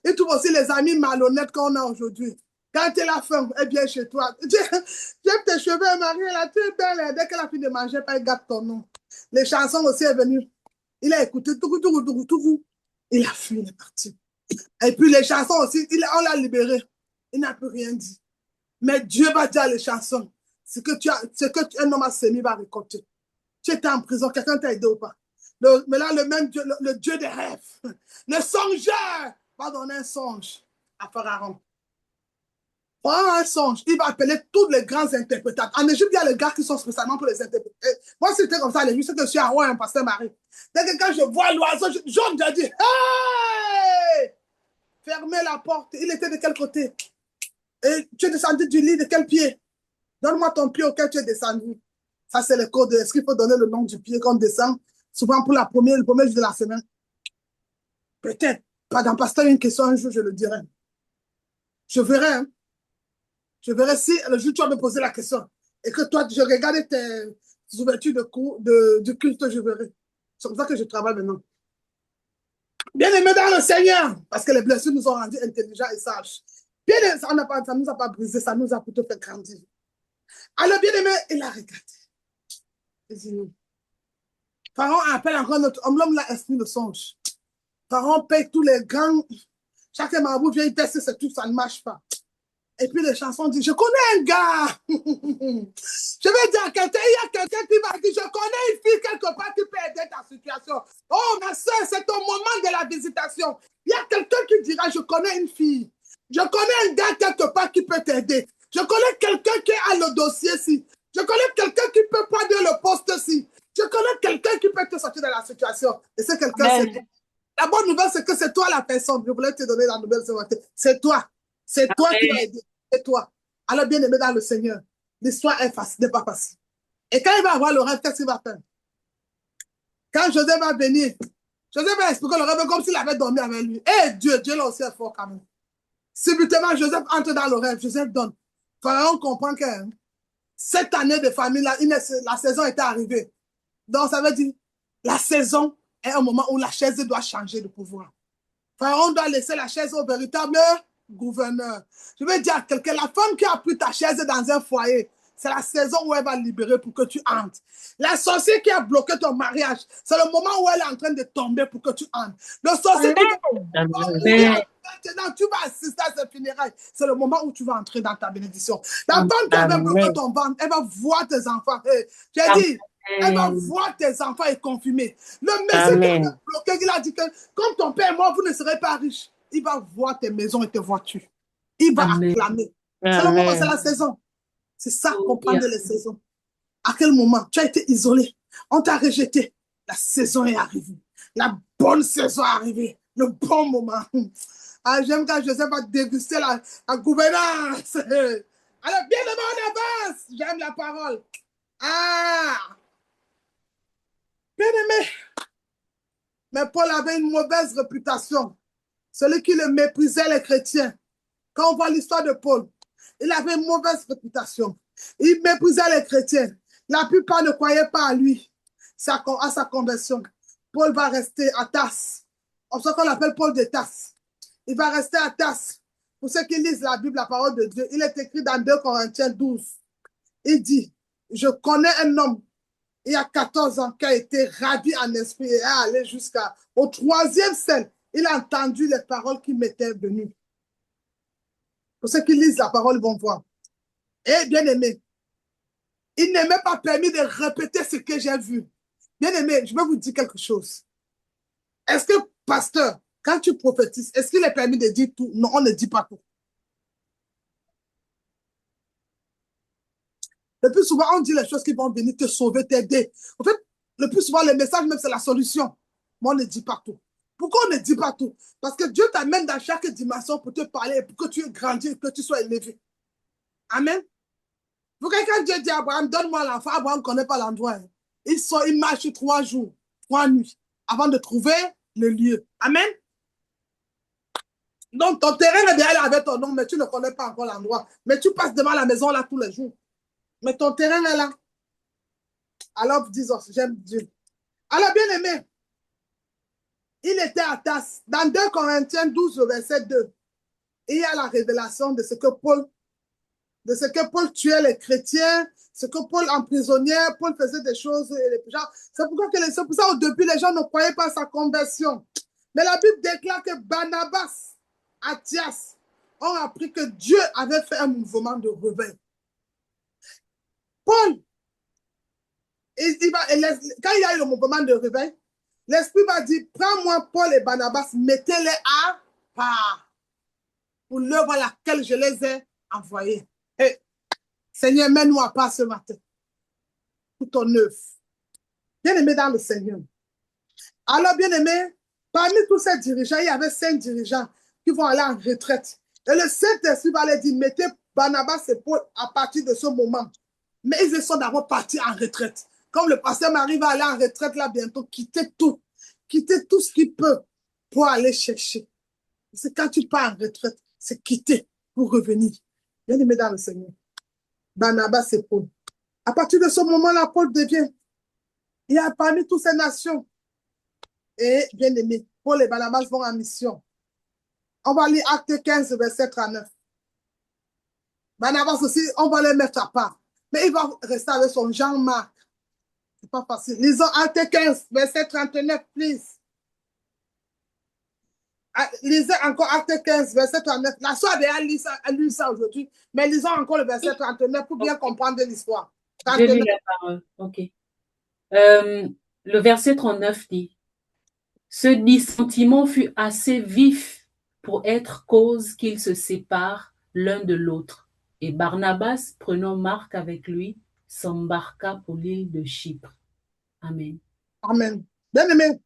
Il trouve aussi les amis malhonnêtes qu'on a aujourd'hui. Quand tu es la femme, elle vient chez toi. J'aime tes cheveux, Marie, là, tu es belle. Dès qu'elle a fini de manger, elle gâte ton nom. Les chansons aussi est venues. Il a écouté tout. Il a fui, il est parti. Et puis les chansons aussi, on l'a libéré. Il n'a plus rien dit. Mais Dieu va dire les chansons. Ce que un homme a sémé va récolter. Tu étais en prison, quelqu'un t'a aidé ou pas? Mais là, le même Dieu, le Dieu des rêves, le songeur, va donner un songe à Pharaon. Un songe, il va appeler tous les grands interprétateurs. En Égypte, il y a les gars qui sont spécialement pour les interpréter. Moi, si c'était comme ça, à l'Égypte, c'est que je suis un roi, un pasteur Marie. Dès que quand je vois l'oiseau, je dis, hey! Fermez la porte. Il était de quel côté? Et tu es descendu du lit de quel pied? Donne-moi ton pied auquel tu es descendu. Ça, c'est le code. Est-ce qu'il faut donner le nom du pied qu'on descend? Souvent pour le premier jour de la semaine. Peut-être. Pas dans pasteur, une question, un jour, je le dirai. Je verrai, hein. Je verrai si le jour tu vas me poser la question et que toi, je regarde tes ouvertures du culte, je verrai. C'est comme ça que je travaille maintenant. Bien aimé dans le Seigneur, parce que les blessures nous ont rendus intelligents et sages. Bien aimé, ça ne nous a pas brisé, ça nous a plutôt fait grandir. Alors, bien aimé, il a regardé. Il dit non. Pharaon appelle encore notre homme, l'homme l'a expliqué le songe. Pharaon paye tous les grands. Chaque marabout vient tester ce truc, ça ne marche pas. Et puis les chansons disent, je connais un gars. Je vais dire à quelqu'un, il y a quelqu'un qui va dire, je connais une fille quelque part qui peut aider ta situation. Oh, ma soeur, c'est au moment de la visitation. Il y a quelqu'un qui dira, je connais une fille. Je connais un gars quelque part qui peut t'aider. Je connais quelqu'un qui a le dossier-ci. Je connais quelqu'un qui peut prendre le poste-ci. Je connais quelqu'un qui peut te sortir de la situation. Et c'est quelqu'un, c'est toi. La bonne nouvelle, c'est que c'est toi la personne. Je voulais te donner la nouvelle ce matin. C'est toi. C'est toi qui vas aider. C'est toi. Alors, bien aimé dans le Seigneur, l'histoire est facile, n'est pas facile. Et quand il va avoir le rêve, qu'est-ce qu'il va faire? Quand Joseph va venir, Joseph va expliquer le rêve comme s'il avait dormi avec lui. Et Dieu là aussi est fort quand même. Subitement, Joseph entre dans le rêve. Joseph donne. Pharaon comprend que cette année de famille, là, la saison était arrivée. Donc, ça veut dire, la saison est un moment où la chaise doit changer de pouvoir. Pharaon doit laisser la chaise au véritable gouverneur. Je vais dire à quelqu'un, la femme qui a pris ta chaise dans un foyer, c'est la saison où elle va libérer pour que tu entres. La sorcière qui a bloqué ton mariage, c'est le moment où elle est en train de tomber pour que tu entres. Le sorcier qui va mourir maintenant, tu vas assister à ce funérailles. C'est le moment où tu vas entrer dans ta bénédiction. La femme qui avait bloqué ton ventre, elle va voir tes enfants. J'ai dit, elle va voir tes enfants et confirmer. Le monsieur qui avait bloqué, il a dit que comme ton père est mort, vous ne serez pas riche. Il va voir tes maisons et tes voitures. Il va acclamer. C'est le moment, c'est la saison. C'est ça, comprendre les saisons. À quel moment tu as été isolé, on t'a rejeté. La saison est arrivée. La bonne saison est arrivée. Le bon moment. Ah, j'aime quand Joseph va déguster la gouvernance. Alors, bien aimé, on avance. J'aime la parole. Ah! Bien aimé. Mais Paul avait une mauvaise réputation. Celui qui le méprisait, les chrétiens. Quand on voit l'histoire de Paul, il avait une mauvaise réputation. Il méprisait les chrétiens. La plupart ne croyaient pas à lui, à sa conversion. Paul va rester à Tarse. C'est ce qu'on appelle Paul de Tarse. Il va rester à Tarse. Pour ceux qui lisent la Bible, la parole de Dieu, il est écrit dans 2 Corinthiens 12. Il dit, je connais un homme, il y a 14 ans, qui a été ravi en esprit et est allé jusqu'au 3e ciel. Il a entendu les paroles qui m'étaient venues. Pour ceux qui lisent la parole, ils vont voir. Et bien aimé, il ne m'est pas permis de répéter ce que j'ai vu. Bien aimé, je vais vous dire quelque chose. Est-ce que, pasteur, quand tu prophétises, est-ce qu'il est permis de dire tout? Non, on ne dit pas tout. Le plus souvent, on dit les choses qui vont venir te sauver, t'aider. En fait, le plus souvent, le message même, c'est la solution. Mais on ne dit pas tout. Pourquoi on ne dit pas tout? Parce que Dieu t'amène dans chaque dimension pour te parler, pour que tu grandisses, que tu sois élevé. Amen. Pour quelqu'un, Dieu dit à Abraham, donne-moi l'enfant. Abraham ne connaît pas l'endroit. Il marche 3 jours, 3 nuits, avant de trouver le lieu. Amen. Donc, ton terrain est derrière avec ton nom, mais tu ne connais pas encore l'endroit. Mais tu passes devant la maison là tous les jours. Mais ton terrain est là. Alors, disons, j'aime Dieu. Alors, bien aimé, il était à Tasse. Dans 2 Corinthiens 12, verset 2, il y a la révélation de ce que Paul tuait les chrétiens, ce que Paul emprisonnait, Paul faisait des choses. C'est pour ça au début, les gens ne croyaient pas à sa conversion. Mais la Bible déclare que Barnabas, Athias, ont appris que Dieu avait fait un mouvement de réveil. Paul, quand il y a eu le mouvement de réveil, l'Esprit va dire, prends-moi Paul et Barnabas, mettez-les à part pour l'œuvre à laquelle je les ai envoyés. Et, Seigneur, mets-nous à part ce matin pour ton œuvre. Bien-aimé dans le Seigneur. Alors, bien-aimé, parmi tous ces dirigeants, il y avait 5 dirigeants qui vont aller en retraite. Et le Saint-Esprit va leur dire, mettez Barnabas et Paul à partir de ce moment. Mais ils sont d'abord partis en retraite. Comme le pasteur Marie va aller en retraite là bientôt, quitter tout ce qu'il peut pour aller chercher. C'est quand tu pars en retraite, c'est quitter pour revenir. Bien-aimé dans le Seigneur. Barnabas et Paul. À partir de ce moment-là, Paul devient, il y a parmi toutes ces nations. Et bien aimé, Paul et Barnabas vont en mission. On va lire Acte 15, verset 39. Barnabas aussi, on va les mettre à part. Mais il va rester avec son Jean-Marc. C'est pas facile. Lisons Acte 15, verset 39, please. Lisez encore Acte 15, verset 39. La soeur a lu ça aujourd'hui, mais lisons encore le verset 39 pour bien comprendre l'histoire. Je lis la parole. OK. Le verset 39 dit, ce dissentiment fut assez vif pour être cause qu'ils se séparent l'un de l'autre. Et Barnabas, prenant Marc avec lui, s'embarqua pour l'île de Chypre. Amen. Amen. Bien aimé,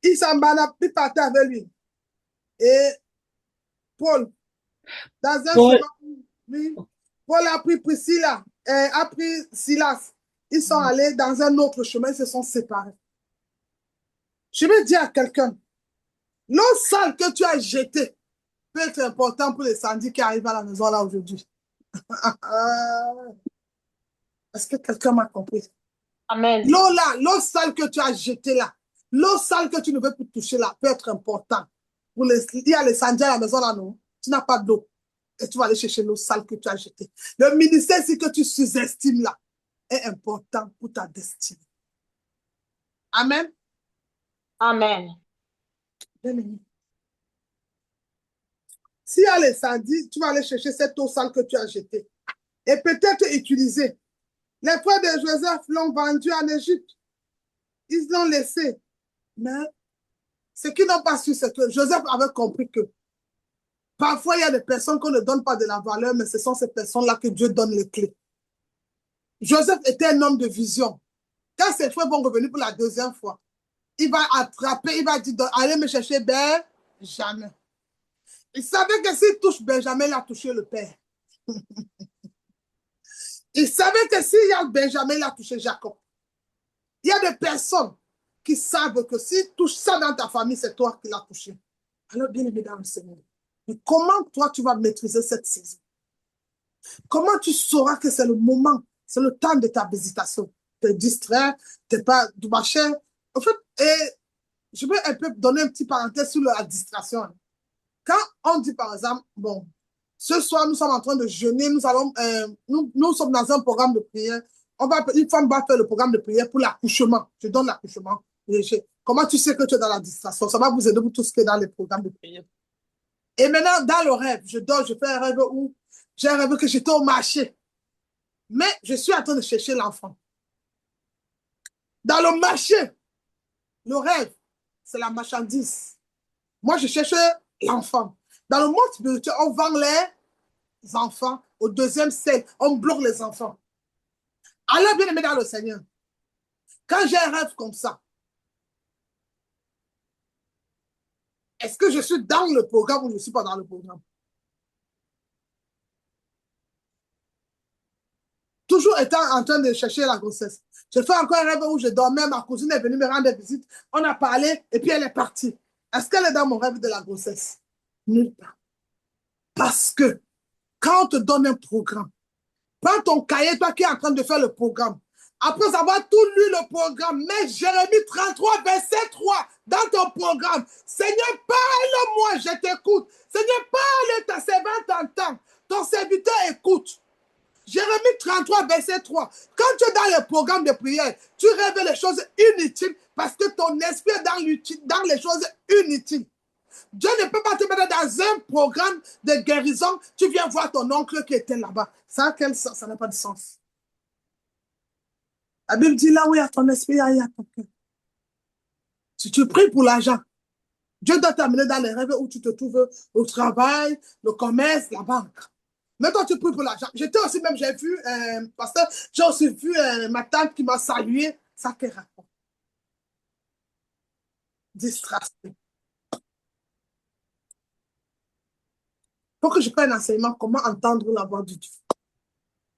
il s'embarqua, il partait avec lui. Et Paul, dans un chemin, Paul a pris Priscilla, a pris Silas. Ils sont allés dans un autre chemin, ils se sont séparés. Je vais dire à quelqu'un, l'eau sale que tu as jetée peut être important pour les samedis qui arrivent à la maison là aujourd'hui. Est-ce que quelqu'un m'a compris? Amen. L'eau là, l'eau sale que tu as jetée là, l'eau sale que tu ne veux plus toucher là peut être important. Il y a les samedis à la maison là, non? Tu n'as pas d'eau. Et tu vas aller chercher l'eau sale que tu as jetée. Le ministère ici que tu sous-estimes là est important pour ta destinée. Amen. Amen. S'il y a les samedis, tu vas aller chercher cette eau sale que tu as jetée. Et peut-être utiliser. Les frères de Joseph l'ont vendu en Égypte. Ils l'ont laissé. Mais ce qu'ils n'ont pas su, c'est que Joseph avait compris que parfois, il y a des personnes qu'on ne donne pas de la valeur, mais ce sont ces personnes-là que Dieu donne les clés. Joseph était un homme de vision. Quand ses frères vont revenir pour la 2e fois, il va attraper, il va dire, allez me chercher Benjamin. Il savait que s'il touche Benjamin, il a touché le père. Il savait que s'il y a Benjamin, il a touché Jacob. Il y a des personnes qui savent que s'ils touchent ça dans ta famille, c'est toi qui l'as touché. Alors, bien aimé dans le Seigneur, mais comment toi, tu vas maîtriser cette saison? Comment tu sauras que c'est le moment, c'est le temps de ta visitation? Tu es distrait, tu n'es pas du marché. En fait, je vais un peu donner un petit parenthèse sur la distraction. Quand on dit, par exemple, bon, ce soir, nous sommes en train de jeûner, nous sommes dans un programme de prière. Une femme va faire le programme de prière pour l'accouchement. Je donne l'accouchement. Comment tu sais que tu es dans la distraction? Ça va vous aider pour tout ce qui est dans les programmes de prière. Et maintenant, dans le rêve, je dors, je fais un rêve où j'ai un rêve que j'étais au marché. Mais je suis en train de chercher l'enfant. Dans le marché, le rêve, c'est la marchandise. Moi, je cherche l'enfant. Dans le monde spirituel, on vend les enfants. Au deuxième ciel, on bloque les enfants. Alors, bien aimé dans le Seigneur, quand j'ai un rêve comme ça, est-ce que je suis dans le programme ou je ne suis pas dans le programme? Toujours étant en train de chercher la grossesse. Je fais encore un rêve où je dormais, ma cousine est venue me rendre visite, on a parlé et puis elle est partie. Est-ce qu'elle est dans mon rêve de la grossesse? Nulle part. Parce que quand on te donne un programme, prends ton cahier, toi qui es en train de faire le programme. Après avoir tout lu le programme, mets Jérémie 33, verset 3 dans ton programme. Seigneur, parle-moi, je t'écoute. Seigneur, parle, ta servante t'entend. Ton serviteur écoute. Jérémie 33, verset 3. Quand tu es dans le programme de prière, tu rêves les choses inutiles parce que ton esprit est dans les choses inutiles. Dieu ne peut pas te mettre dans un programme de guérison. Tu viens voir ton oncle qui était là-bas. Ça n'a pas de sens. La Bible dit là où il y a ton esprit, il y a ton cœur. Si tu pries pour l'argent, Dieu doit t'amener dans les rêves où tu te trouves au travail, le commerce, la banque. Mais toi, tu pries pour l'argent. J'étais aussi même, j'ai vu, pasteur, j'ai aussi vu ma tante qui m'a salué. Ça quel rapport? Distraction. Pour que je prenne un enseignement, comment entendre la voix de Dieu.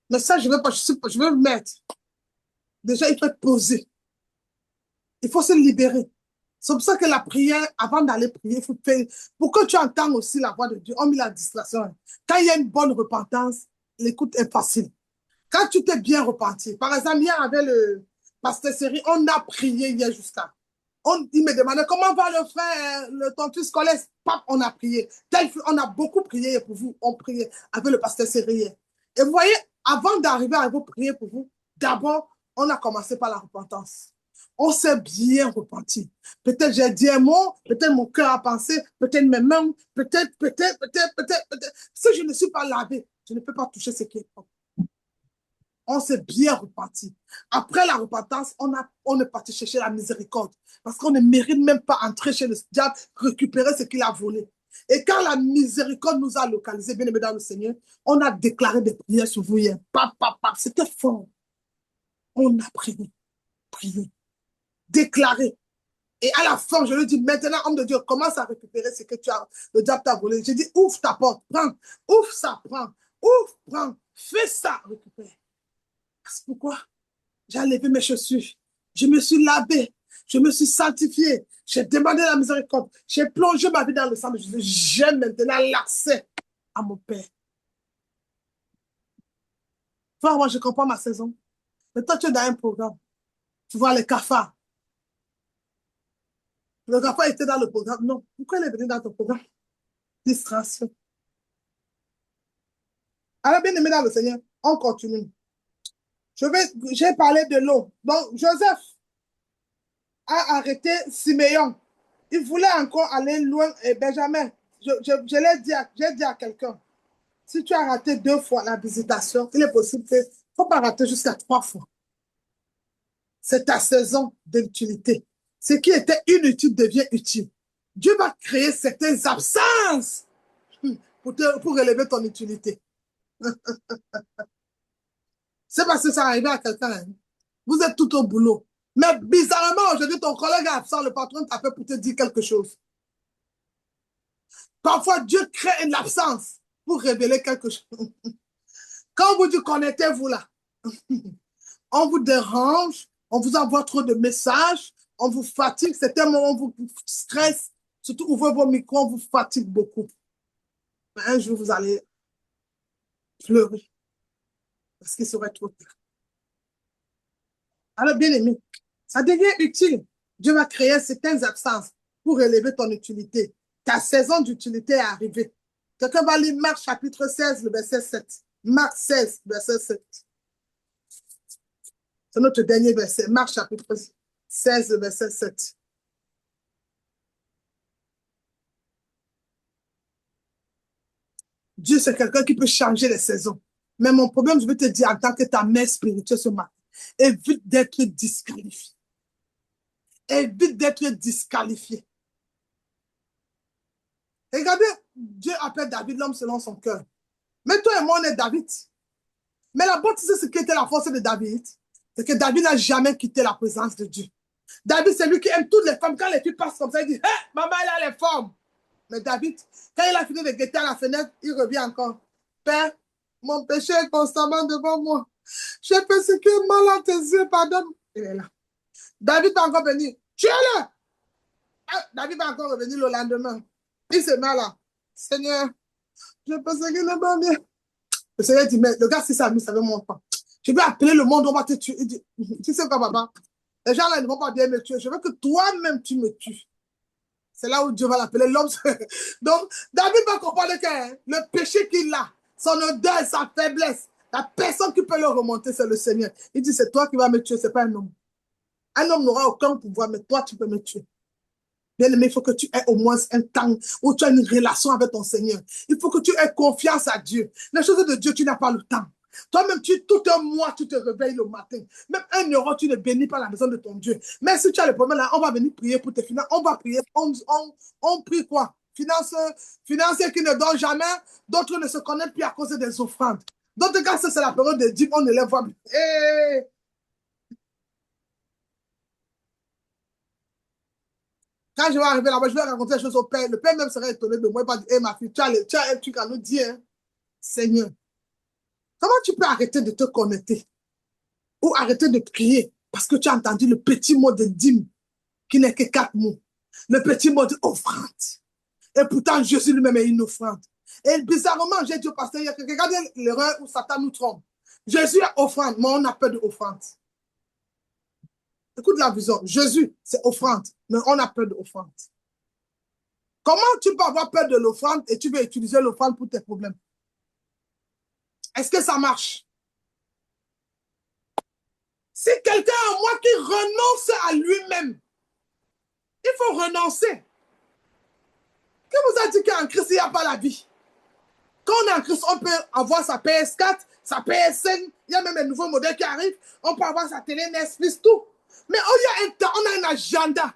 Mais ça, je ne veux pas, je veux le mettre. Déjà, il faut être posé. Il faut se libérer. C'est pour ça que la prière, avant d'aller prier, il faut faire. Pour que tu entends aussi la voix de Dieu, on met la distraction. Quand il y a une bonne repentance, l'écoute est facile. Quand tu t'es bien repenti, par exemple, hier avec le pasteur Série, on a prié hier jusqu'à. Il me demandait comment va le frère, le tonton scolaire. Pap, on a prié. On a beaucoup prié pour vous. On priait avec le pasteur Série. Et vous voyez, avant d'arriver à vous prier pour vous, d'abord, on a commencé par la repentance. On s'est bien repenti. Peut-être j'ai dit un mot, peut-être mon cœur a pensé, peut-être mes mains, peut-être. Si je ne suis pas lavé, je ne peux pas toucher ce qui est propre. On s'est bien repenti. Après la repentance, on est parti chercher la miséricorde. Parce qu'on ne mérite même pas entrer chez le diable, récupérer ce qu'il a volé. Et quand la miséricorde nous a localisés, bien aimés dans le Seigneur, on a déclaré des prières sur vous hier. C'était fort. On a prié, déclaré. Et à la fin, je lui dis, maintenant, homme de Dieu, commence à récupérer ce que le diable t'a volé. J'ai dit, ouvre ta porte, prends. Ouvre ça, prends. Ouvre, prends. Fais ça, récupère. C'est pourquoi j'ai enlevé mes chaussures. Je me suis lavé. Je me suis sanctifié. J'ai demandé la miséricorde. J'ai plongé ma vie dans le sang. J'ai maintenant l'accès à mon Père. Frère, moi, je comprends ma saison. Mais toi, tu es dans un programme. Tu vois les cafards. Le cafard était dans le programme. Non. Pourquoi il est venu dans ton programme? Distraction. Alors, bien aimé dans le Seigneur, on continue. J'ai parlé de l'eau. Donc, Joseph a arrêté Siméon. Il voulait encore aller loin. Et Benjamin, j'ai dit à quelqu'un, si tu as raté 2 fois la visitation, il est possible que il ne faut pas rater jusqu'à 3 fois. C'est ta saison d'utilité. Ce qui était inutile devient utile. Dieu va créer certaines absences pour relever ton utilité. C'est parce que ça arrive à quelqu'un. Hein. Vous êtes tout au boulot. Mais bizarrement, aujourd'hui, ton collègue est absent, le patron t'appelle pour te dire quelque chose. Parfois, Dieu crée une absence pour révéler quelque chose. Quand on vous dit connectez-vous là, on vous dérange, on vous envoie trop de messages, on vous fatigue, c'est un moment où vous stresse, surtout ouvrez vos micros, on vous fatigue beaucoup. Mais un jour, vous allez pleurer parce qu'il serait trop tard. Alors, bien aimé, ça devient utile. Dieu va créer certaines absences pour élever ton utilité. Ta saison d'utilité est arrivée. Quelqu'un va lire Marc chapitre 16, le verset 7. Marc 16, verset 7. C'est notre dernier verset. Marc chapitre 16, le verset 7. Dieu, c'est quelqu'un qui peut changer les saisons. Mais mon problème, je vais te dire en tant que ta mère spirituelle ce matin, évite d'être disqualifié. Évite d'être disqualifié. Regardez, Dieu appelle David l'homme selon son cœur. Mais toi et moi, on est David. Mais la bonne, c'est ce qui était la force de David. C'est que David n'a jamais quitté la présence de Dieu. David, c'est lui qui aime toutes les femmes. Quand les filles passent comme ça, il dit, hé, maman, elle a les femmes. Mais David, quand il a fini de guetter à la fenêtre, il revient encore. Père, mon péché est constamment devant moi. J'ai fait ce qui est mal à tes yeux, pardonne. Il est là. David va encore venir. Tuez-le! David va encore revenir le lendemain. Il se met là. Seigneur, je pense qu'il n'est pas bien. Le Seigneur dit, mais le gars, si ça veut mon enfant. Je vais appeler le monde, on va te tuer. Il dit, tu sais quoi, papa? Les gens là, ils ne vont pas bien me tuer. Je veux que toi-même, tu me tues. C'est là où Dieu va l'appeler l'homme. Donc, David va comprendre que le péché qu'il a, son odeur, sa faiblesse, la personne qui peut le remonter, c'est le Seigneur. Il dit, c'est toi qui vas me tuer, ce n'est pas un homme. Un homme n'aura aucun pouvoir, mais toi, tu peux me tuer. Bien aimé, il faut que tu aies au moins un temps où tu as une relation avec ton Seigneur. Il faut que tu aies confiance à Dieu. Les choses de Dieu, tu n'as pas le temps. Toi-même, tout un mois, tu te réveilles le matin. Même 1 euro, tu ne bénis pas la maison de ton Dieu. Mais si tu as le problème là, on va venir prier pour tes finances. On va prier. On prie quoi? Financiers qui ne donnent jamais. D'autres ne se connaissent plus à cause des offrandes. D'autres cas, c'est la période de dîmes, on ne les voit plus. Quand je vais arriver là-bas, je vais raconter les choses au Père. Le Père même serait étonné de moi. Il va dire, hé ma fille, tu as un truc à nous dire. Hein? Seigneur, comment tu peux arrêter de te connecter ou arrêter de prier parce que tu as entendu le petit mot de dîme qui n'est que 4 mots. Le petit mot de offrande. Et pourtant, Jésus lui-même est une offrande. Et bizarrement, j'ai dit au pasteur, regardez l'erreur où Satan nous trompe. Jésus est offrande, mais on a peur de offrande. Écoute la vision. Jésus, c'est offrande, mais on a peur de offrande. Comment tu peux avoir peur de l'offrande et tu veux utiliser l'offrande pour tes problèmes? Est-ce que ça marche? C'est quelqu'un en moi qui renonce à lui-même. Il faut renoncer. Qui vous a dit qu'en Christ, il n'y a pas la vie? Quand on est en Christ, on peut avoir sa PS4, sa PS5, il y a même un nouveau modèle qui arrive, on peut avoir sa télé Netflix, tout. Mais il y a un temps, on a un agenda.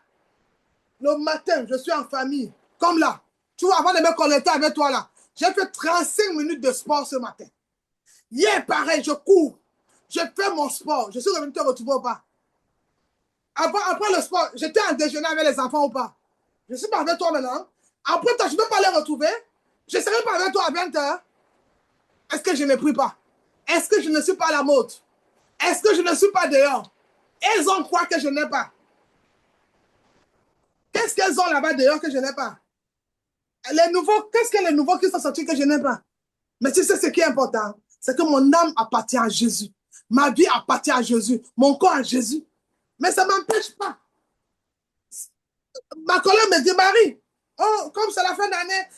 Le matin, je suis en famille, comme là. Tu vois, avant de me connecter avec toi là, j'ai fait 35 minutes de sport ce matin. Hier, pareil, je cours. Je fais mon sport. Je suis revenu te retrouver ou pas? Après le sport, j'étais en déjeuner avec les enfants ou pas? Je suis pas avec toi maintenant. Après toi, je ne peux pas les retrouver. Je ne serai pas avec toi à 20h. Est-ce que je ne prie pas? Est-ce que je ne suis pas à la mode? Est-ce que je ne suis pas dehors? Elles ont quoi que je n'ai pas? Qu'est-ce qu'elles ont là-bas dehors que je n'ai pas? Les nouveaux, qu'est-ce que les nouveaux qui sont sortis que je n'ai pas? Mais tu sais ce qui est important? C'est que mon âme appartient à Jésus. Ma vie appartient à Jésus. Mon corps à Jésus. Mais ça ne m'empêche pas. Ma collègue me dit, Marie, oh, comme c'est la fin d'année,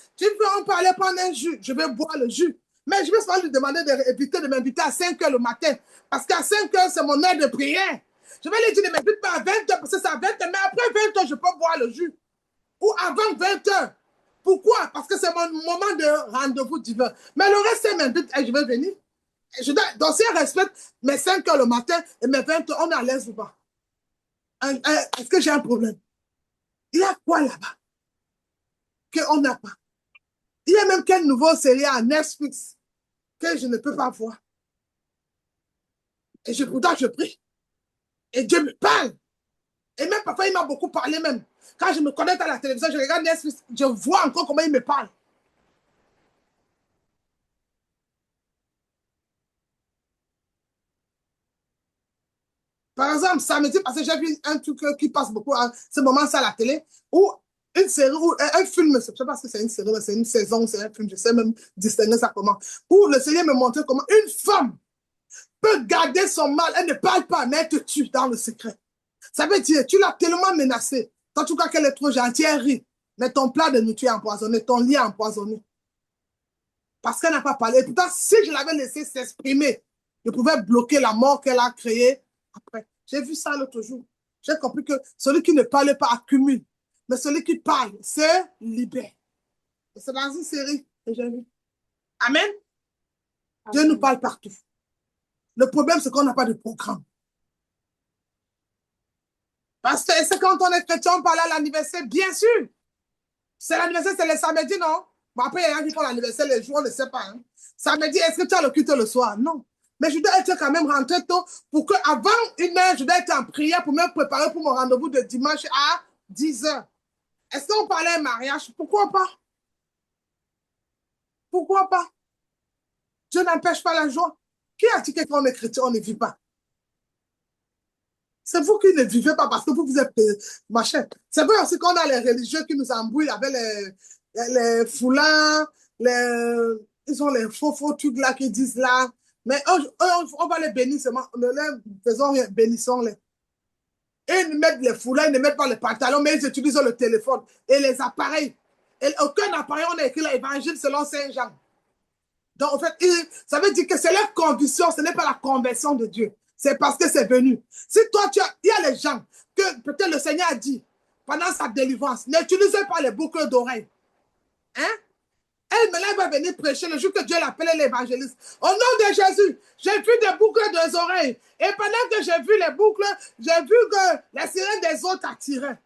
on peut aller prendre un jus. Je vais boire le jus. Mais je vais seulement lui demander de m'inviter à 5h le matin. Parce qu'à 5h, c'est mon heure de prière. Je vais lui dire, ne m'invite pas à 20h parce que c'est à 20h. Mais après 20h, je peux boire le jus. Ou avant 20h. Pourquoi? Parce que c'est mon moment de rendez-vous divin. Mais le reste, c'est m'invite et je vais venir. Donc, si elle respecte mes 5h le matin et mes 20h, on est à l'aise ou pas? Est-ce que j'ai un problème? Il y a quoi là-bas qu'on n'a pas? Il y a même quelle nouvelle série à Netflix que je ne peux pas voir. Et pourtant, je prie. Et Dieu me parle. Et même parfois, il m'a beaucoup parlé même. Quand je me connecte à la télévision, je regarde Netflix, je vois encore comment il me parle. Par exemple, samedi passé, j'ai vu un truc qui passe beaucoup à ce moment-là à la télé, où une série, ou un film, je ne sais pas si c'est une série, mais c'est une saison, c'est un film, je sais même distinguer ça comment, où le Seigneur me montrait comment une femme peut garder son mal, elle ne parle pas, mais elle te tue dans le secret. Ça veut dire, tu l'as tellement menacée, en tout cas qu'elle est trop gentille, elle rit, mais ton plat de nourriture est empoisonné, ton lit est empoisonné. Parce qu'elle n'a pas parlé. Et pourtant, si je l'avais laissé s'exprimer, je pouvais bloquer la mort qu'elle a créée après. J'ai vu ça l'autre jour. J'ai compris que celui qui ne parle pas accumule, mais celui qui parle se libère. Et c'est dans une série que j'ai vu. Amen. Dieu nous parle partout. Le problème, c'est qu'on n'a pas de programme. Parce que c'est quand on est chrétien, on parle à l'anniversaire, bien sûr. C'est l'anniversaire, c'est le samedi, non? Bon, après, il y a des gens qui font l'anniversaire les jours, on ne sait pas. Hein. Samedi, est-ce que tu as le culte le soir? Non. Mais je dois être quand même rentré tôt pour qu'avant 1 heure, je dois être en prière pour me préparer pour mon rendez-vous de dimanche à 10 heures. Est-ce qu'on parlait de mariage? Pourquoi pas? Pourquoi pas? Dieu n'empêche pas la joie. Qui a dit que quand on est chrétien, on ne vit pas? C'est vous qui ne vivez pas parce que vous êtes machin. C'est vrai aussi qu'on a les religieux qui nous embrouillent avec les foulards, ils ont les faux trucs là qui disent là. Mais on va les bénir seulement. Ne les faisons rien, bénissons-les. Et ils mettent les foulards, ils ne mettent pas les pantalons, mais ils utilisent le téléphone et les appareils. Et aucun appareil, on a écrit l'évangile selon Saint Jean. Donc, en fait, ça veut dire que c'est leur conviction, ce n'est pas la conversion de Dieu. C'est parce que c'est venu. Si toi, il y a les gens que peut-être le Seigneur a dit pendant sa délivrance, n'utilisez pas les boucles d'oreilles. Hein? Elle, mais là, elle va venir prêcher le jour que Dieu l'appelait l'évangéliste. Au nom de Jésus, j'ai vu des boucles des oreilles. Et pendant que j'ai vu les boucles, j'ai vu que la sirène des autres attiraient.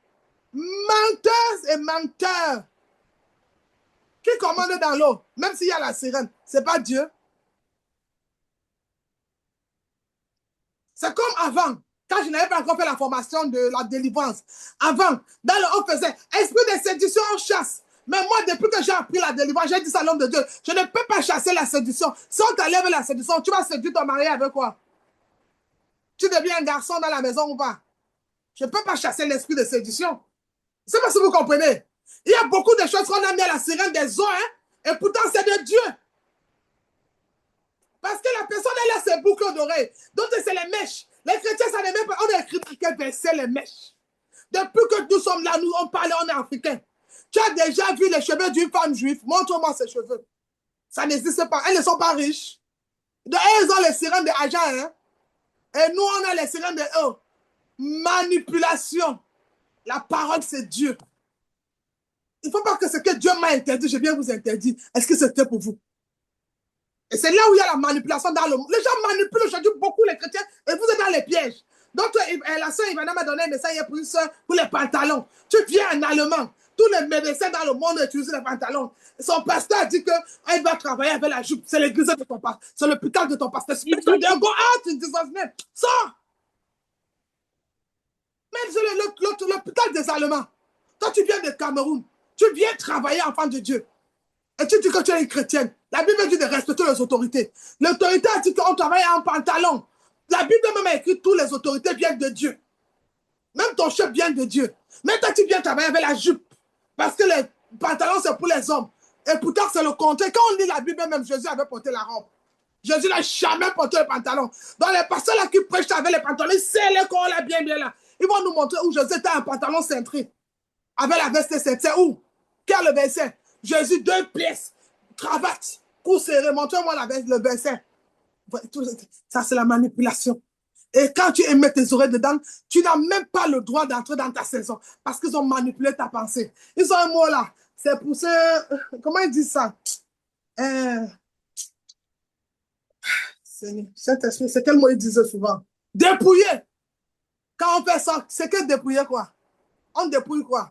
Menteuses et menteurs. Qui commande dans l'eau, même s'il y a la sirène, ce n'est pas Dieu. C'est comme avant, quand je n'avais pas encore fait la formation de la délivrance. Avant, dans le on faisait esprit de séduction, on chasse. Mais moi, depuis que j'ai appris la délivrance, j'ai dit ça à l'homme de Dieu, je ne peux pas chasser la séduction. Si on t'enlève la séduction, tu vas séduire ton mari avec quoi? Tu deviens un garçon dans la maison ou pas? Je ne peux pas chasser l'esprit de séduction. C'est pas si vous comprenez. Il y a beaucoup de choses qu'on a mis à la sirène des eaux, hein, et pourtant c'est de Dieu. Parce que la personne, elle a ses boucles d'oreilles. Donc, c'est les mèches. Les chrétiens, ça ne met pas. On a écrit dans quel verset les mèches. Depuis que nous sommes là, nous, on parle, on est africains. Tu as déjà vu les cheveux d'une femme juive? Montre-moi ses cheveux. Ça n'existe pas. Elles ne sont pas riches. Donc, elles ont les sirènes de agents, hein. Et nous, on a les sirènes de manipulation. La parole, c'est Dieu. Il ne faut pas que ce que Dieu m'a interdit, je viens vous interdire. Est-ce que c'était pour vous? Et c'est là où il y a la manipulation dans le monde. Les gens manipulent aujourd'hui beaucoup les chrétiens et vous êtes dans les pièges. Donc, la soeur Ivana m'a donné un message pour une soeur pour les pantalons. Tu viens en allemand. Tous les médecins dans le monde utilisent les pantalons. Son pasteur a dit qu'il va travailler avec la jupe. C'est l'église de ton pasteur. C'est l'hôpital de ton pasteur. Go out in Jesus' name. Sors. Même c'est l'hôpital des Allemands. Toi, tu viens de Cameroun. Tu viens travailler, enfant de Dieu. Et tu dis que tu es une chrétienne. La Bible dit de respecter les autorités. L'autorité a dit qu'on travaille en pantalon. La Bible même a écrit que toutes les autorités viennent de Dieu. Même ton chef vient de Dieu. Mais toi, tu viens travailler avec la jupe. Parce que les pantalons, c'est pour les hommes. Et pourtant, c'est le contraire. Quand on lit la Bible, même Jésus avait porté la robe. Jésus n'a jamais porté le pantalon. Donc, les pasteurs là qui prêchent avec les pantalons, c'est les corps là, bien là. Ils vont nous montrer où Jésus était en pantalon cintré. Avec la veste cintrée. C'est où? Quel est le verset? Jésus, 2 pièces, cravate, cou serré. Montre-moi le verset. Ça, c'est la manipulation. Et quand tu émets tes oreilles dedans, tu n'as même pas le droit d'entrer dans ta saison. Parce qu'ils ont manipulé ta pensée. Ils ont un mot là. C'est pour ce... Comment ils disent ça? C'est quel mot ils disent souvent? Dépouiller. Quand on fait ça, c'est que dépouiller quoi? On dépouille quoi?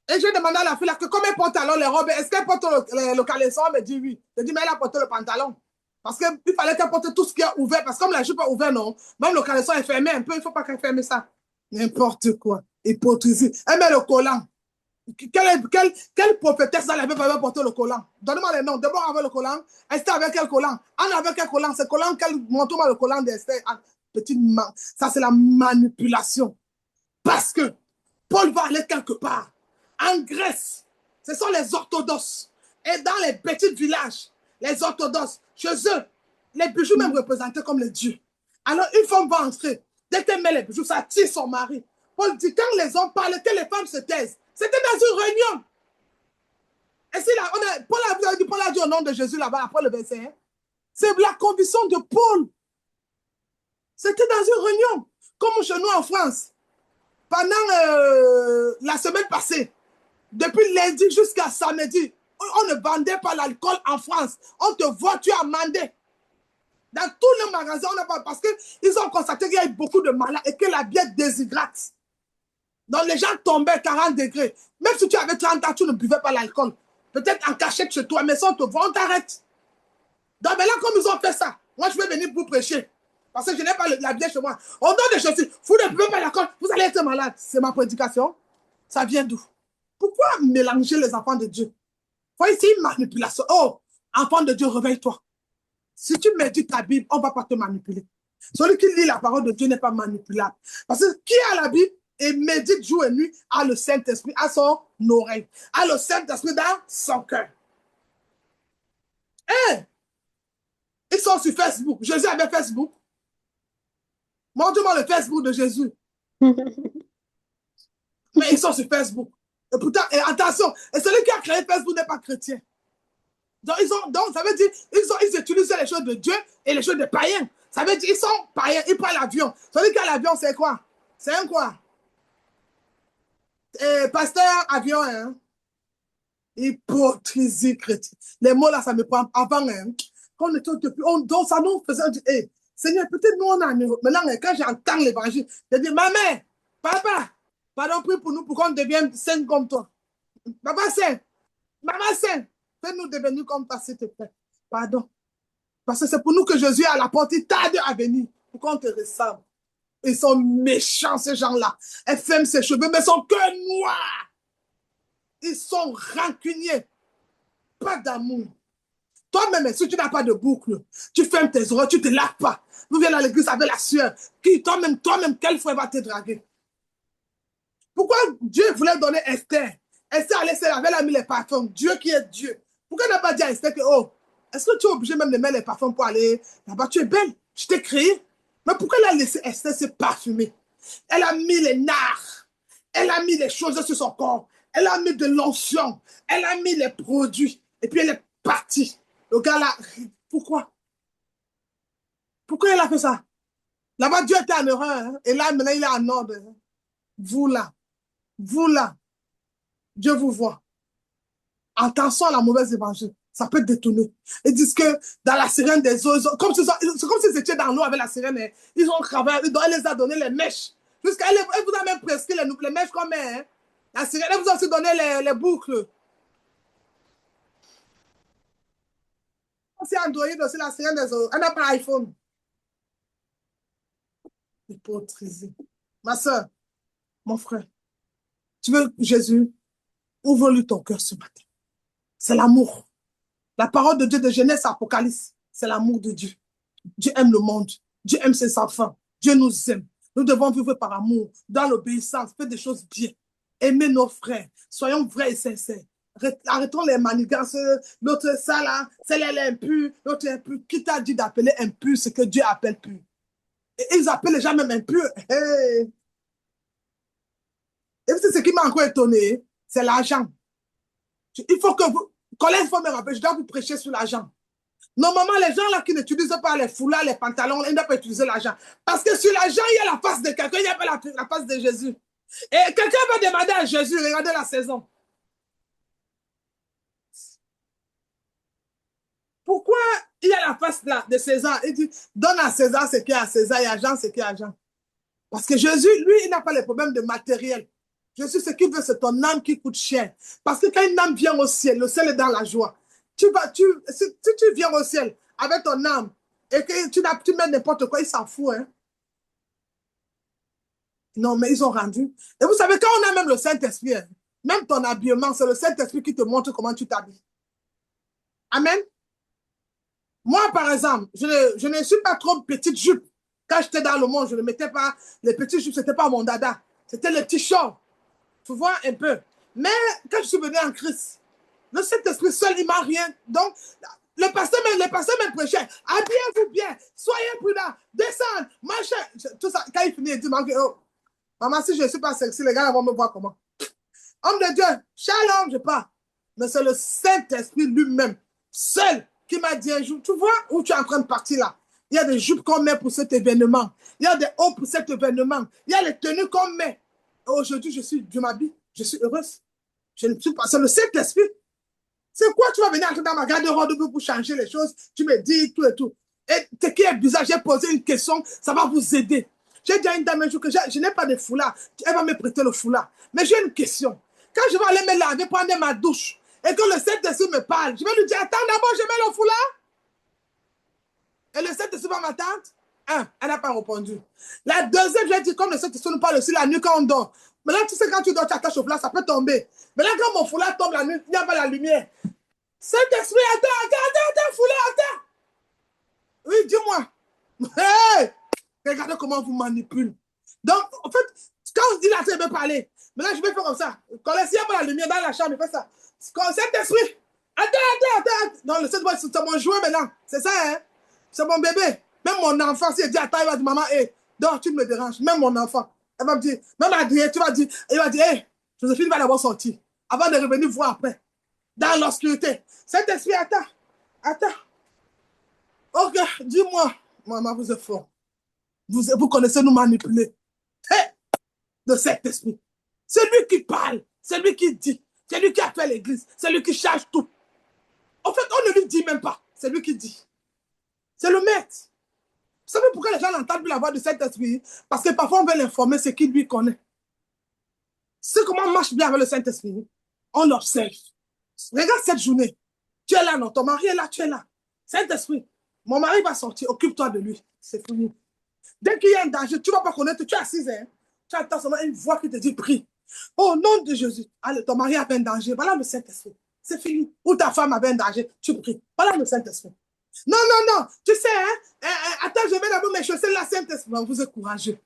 Et j'ai demandé à la fille là que comme elle porte alors les robes, est-ce qu'elle porte le caleçon? Elle me dit oui. Je dis mais elle a porté le pantalon. Parce qu'il fallait qu'elle porte tout ce qui est ouvert. Parce que comme la jupe est ouverte, non. Même le caleçon est fermé un peu, il ne faut pas qu'elle ferme ça. N'importe quoi. Hypocrisie. Elle met le collant. Quelle prophétesse dans la Bible avait porté le collant? Donne-moi les noms. D'abord avec le collant. Esther avec quel collant? Anne avec quel collant? C'est collant montre-moi le collant d'Esther. Petite main. Ça, c'est la manipulation. Parce que Paul va aller quelque part. En Grèce, ce sont les orthodoxes. Et dans les petits villages, les orthodoxes, chez eux, les bijoux même représentés comme les dieux. Alors, une femme va entrer. Dès qu'elle met les bijoux, ça tire son mari. Paul dit, quand les hommes parlent, que les femmes se taisent. C'était dans une réunion. Et si là, Paul a dit au nom de Jésus là-bas, après le verset, hein, c'est la conviction de Paul. C'était dans une réunion, comme chez nous en France. pendant la semaine passée, depuis lundi jusqu'à samedi, on ne vendait pas l'alcool en France. On te voit, tu es amendé. Dans tous les magasins, on n'a pas, parce qu'ils ont constaté qu'il y a eu beaucoup de malades et que la bière déshydrate. Donc les gens tombaient 40 degrés. Même si tu avais 30 ans, tu ne buvais pas l'alcool. Peut-être en cachette chez toi, mais si on te voit, on t'arrête. Donc maintenant, comme ils ont fait ça, moi je vais venir pour prêcher. Parce que je n'ai pas la bière chez moi. Au nom de Jésus, vous ne buvez pas l'alcool, vous allez être malade. C'est ma prédication. Ça vient d'où? Pourquoi mélanger les enfants de Dieu? Faut ici une manipulation. Oh, enfant de Dieu, réveille-toi. Si tu médites ta Bible, on ne va pas te manipuler. Celui qui lit la parole de Dieu n'est pas manipulable. Parce que qui a la Bible et médite jour et nuit a le Saint-Esprit à son oreille, a le Saint-Esprit dans son cœur. Hey, ils sont sur Facebook. Jésus avait Facebook. Montre-moi le Facebook de Jésus. Mais ils sont sur Facebook. Et pourtant, et attention, et celui qui a créé Facebook n'est pas chrétien. Donc, ça veut dire ils utilisent les choses de Dieu et les choses des païens. Ça veut dire ils sont païens, ils prennent l'avion. Celui qui a l'avion, c'est quoi? C'est un quoi? Pasteur avion, hein? Hypocrisie chrétienne. Les mots là, ça me prend avant, hein? Quand on était depuis, donc ça nous faisait dire, hey, Seigneur, peut-être nous on a un euro. Maintenant, quand j'entends l'évangile, je dis, maman, papa, pardon, prie pour nous pour qu'on devienne saint comme toi. Papa saint, maman saint, fais-nous devenir comme toi, s'il te plaît. Pardon. Parce que c'est pour nous que Jésus est à la porte, il tarde à venir pour qu'on te ressemble. Ils sont méchants, ces gens-là. Elles ferment ses cheveux, mais son cœur noir. Ils sont rancuniers. Pas d'amour. Toi-même, si tu n'as pas de boucle, tu fermes tes oreilles, tu ne te laves pas. Vous venez à l'église avec la sueur. Toi-même, quel frère va te draguer? Pourquoi Dieu voulait donner Esther? Esther allait se laver, elle a mis les parfums. Dieu qui est Dieu. Pourquoi il n'a pas dit à Esther que, oh, est-ce que tu es obligé même de mettre les parfums pour aller là-bas? Tu es belle, je t'ai créé. Mais pourquoi elle a laissé Esther se parfumer? Elle a mis les nards. Elle a mis les choses sur son corps. Elle a mis de l'onction. Elle a mis les produits. Et puis elle est partie. Le gars là, pourquoi? Pourquoi elle a fait ça? Là-bas, Dieu était en erreur. Hein? Et là, maintenant, il est en ordre. Hein? Vous là, Dieu vous voit. Attention à la mauvaise évangile. Ça peut détourner. Ils disent que dans la sirène des eaux, c'est comme s'ils étaient dans l'eau avec la sirène. Hein? Ils ont travaillé, elle les a donné les mèches. Jusqu'à elle vous a même prescrit les mèches comme elle. Hein? La sirène, elle vous a aussi donné les boucles. C'est Android aussi, la sirène des eaux. Elle n'a pas iPhone. Hypocrisie. Ma soeur, mon frère, tu veux Jésus, ouvre-lui ton cœur ce matin. C'est l'amour. La parole de Dieu de Genèse à Apocalypse, c'est l'amour de Dieu. Dieu aime le monde. Dieu aime ses enfants. Dieu nous aime. Nous devons vivre par amour, dans l'obéissance, faire des choses bien. Aimer nos frères. Soyons vrais et sincères. Arrêtons les manigances. L'autre, ça là, celle-là est impure, l'autre est impure. Qui t'a dit d'appeler impur ce que Dieu appelle pur? Et ils appellent les gens même impurs. Hey. Et c'est ce qui m'a encore étonné, c'est l'argent. Il faut que vous, collègue, il faut me rappeler, je dois vous prêcher sur l'argent. Normalement, les gens là qui n'utilisent pas les foulards, les pantalons, ils ne doivent pas utiliser l'argent. Parce que sur l'argent, il y a la face de quelqu'un, il n'y a pas la face de Jésus. Et quelqu'un va demander à Jésus, regardez la saison. Pourquoi il y a la face là de César? Il dit, donne à César ce qui est à César et à Jean ce qui est à Jean. Parce que Jésus, lui, il n'a pas les problèmes de matériel. Jésus, ce qu'il veut, c'est ton âme qui coûte cher. Parce que quand une âme vient au ciel, le ciel est dans la joie. Si tu viens au ciel avec ton âme et que tu mets n'importe quoi, il s'en fout. Hein? Non, mais ils ont rendu. Et vous savez, quand on a même le Saint-Esprit, hein, même ton habillement, c'est le Saint-Esprit qui te montre comment tu t'habilles. Amen. Moi, par exemple, je ne suis pas trop petite jupe. Quand j'étais dans le monde, je ne mettais pas les petites jupes, ce n'était pas mon dada. C'était les petits shorts. Tu vois un peu. Mais quand je suis venu en Christ, le Saint-Esprit seul, il m'a rien. Donc, les pasteurs me prêchaient. Habillez-vous bien, soyez prudents, descendez, marchez. Tout ça, quand il finit, il dit, oh, maman, si je ne suis pas sexy, les gars vont me voir comment. Homme de Dieu, shalom, je pars. Mais c'est le Saint-Esprit lui-même, seul, qui m'a dit un jour, tu vois où tu es en train de partir là. Il y a des jupes qu'on met pour cet événement. Il y a des hauts pour cet événement. Il y a les tenues qu'on met. Aujourd'hui, je m'habille, je suis heureuse. Je ne suis pas, c'est le Saint-Esprit. C'est quoi tu vas venir entrer dans ma garde-robe pour changer les choses? Tu me dis tout et tout. Et ce qui est bizarre, j'ai posé une question, ça va vous aider. J'ai dit à une dame un jour que je n'ai pas de foulard. Elle va me prêter le foulard. Mais j'ai une question. Quand je vais aller me laver, prendre ma douche, et que le Saint-Esprit me parle, je vais lui dire, attends, d'abord, je mets le foulard. Et le Saint-Esprit va m'attendre. Elle n'a pas répondu. La deuxième, j'ai dit, comme le Saint-Esprit nous parle aussi la nuit quand on dort. Mais là, tu sais, quand tu dors, tu attaches au foulard, ça peut tomber. Mais là, quand mon foulard tombe la nuit, il n'y a pas la lumière. Saint-Esprit, attends, foulard, attends. Oui, dis-moi. Hey! Regardez comment on vous manipule. Donc, en fait, quand on dit là, ça veut parler. Maintenant, je vais faire comme ça. Quand s'il n'y a pas la lumière dans la chambre, il fait ça. Quand Saint-Esprit, attends. Non, le Saint-Esprit, c'est mon jouet maintenant. C'est ça, hein? C'est mon bébé. Même mon enfant, s'il dit attends, il va dire maman, hé, donc tu me déranges. Même mon enfant. Elle va me dire, même Adrien, tu vas dire, il va dire, hé, Joséphine va d'abord sortir. Avant de revenir voir après. Dans l'obscurité. Saint-Esprit, attends. Ok, dis-moi. Maman, vous êtes fort. Vous connaissez nous manipuler. Hey, de cet esprit. C'est lui qui parle. C'est lui qui dit. C'est lui qui a fait l'église. C'est lui qui charge tout. En fait, on ne lui dit même pas. C'est lui qui dit. C'est le maître. Vous savez pourquoi les gens n'entendent plus la voix de cet esprit? Parce que parfois on veut l'informer ce qu'il lui connaît. C'est comment on marche bien avec le Saint-Esprit. On l'observe. Regarde cette journée. Tu es là, non? Ton mari est là, tu es là. Saint-Esprit. Mon mari va sortir. Occupe-toi de lui. C'est fini. Dès qu'il y a un danger, tu ne vas pas connaître. Tu es assise. Hein? Tu attends seulement une voix qui te dit prie. Au nom de Jésus. Allez, ton mari avait un danger. Voilà le Saint-Esprit. C'est fini. Ou ta femme avait un danger. Tu pries. Voilà le Saint-Esprit. Non. Tu sais, hein? Attends, je vais d'abord mes chaussettes là, Saint-Esprit. Vous êtes courageux.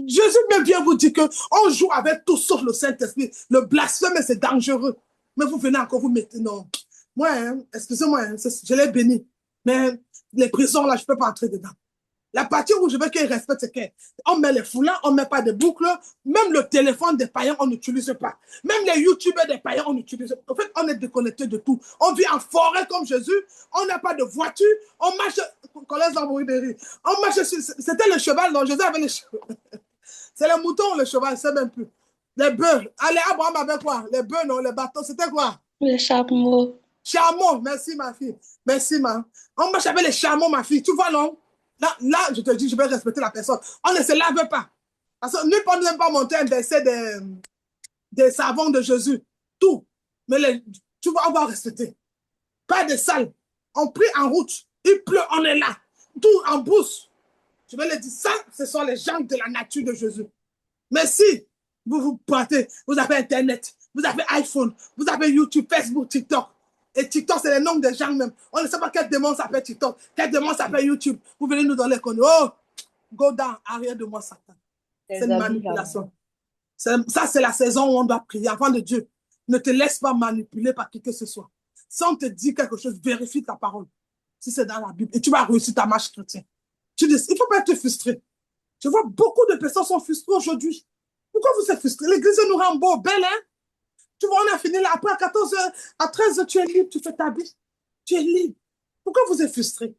Jésus même bien vous dit qu'on joue avec tout sauf le Saint-Esprit. Le blasphème, c'est dangereux. Mais vous venez encore vous mettez. Non. Moi, hein, excusez-moi, hein, je l'ai béni. Mais les prisons, là, je ne peux pas entrer dedans. La partie où je veux qu'ils respectent, c'est qu'on met les foulards, on ne met pas de boucles. Même le téléphone des païens, on n'utilise pas. Même les youtubeurs des païens, on n'utilise pas. En fait, on est déconnecté de tout. On vit en forêt comme Jésus. On n'a pas de voiture. On marche. Qu'on laisse mourir de rire. On marche. C'était le cheval. Non, Jésus avait le cheval. C'est le mouton, le cheval, c'est même plus. Les bœufs. Allez, Abraham avait quoi? Les bœufs, non, les bateaux, c'était quoi? Le chameau. Chameau, merci ma fille. Merci, ma. On marche avec les chameaux, ma fille. Tu vois, non? Là, je te dis, je vais respecter la personne. On ne se lave pas. Parce que nulle part, nous n'aime pas monter un verset des savants de Jésus. Tout. Mais tu vois, on va respecter. Pas de sale. On prie en route. Il pleut, on est là. Tout en brousse. Je vais le dire, ça, ce sont les gens de la nature de Jésus. Mais si vous partez, vous avez Internet, vous avez iPhone, vous avez YouTube, Facebook, TikTok. Et TikTok, c'est les noms des gens même. On ne sait pas quel démon s'appelle TikTok, quel démon s'appelle YouTube. Vous venez nous donner les conneries. Oh, go down, arrière de moi, Satan. C'est une manipulation. Ça, c'est la saison où on doit prier avant de Dieu. Ne te laisse pas manipuler par qui que ce soit. Si on te dit quelque chose, vérifie ta parole. Si c'est dans la Bible. Et tu vas réussir ta marche chrétienne. Tu dis, il ne faut pas être frustré. Je vois beaucoup de personnes sont frustrées aujourd'hui. Pourquoi vous êtes frustrés? L'église nous rend beau, belle, hein? Tu vois, on a fini là. Après, à 14h, à 13h, tu es libre, tu fais ta vie. Tu es libre. Pourquoi vous êtes frustrés?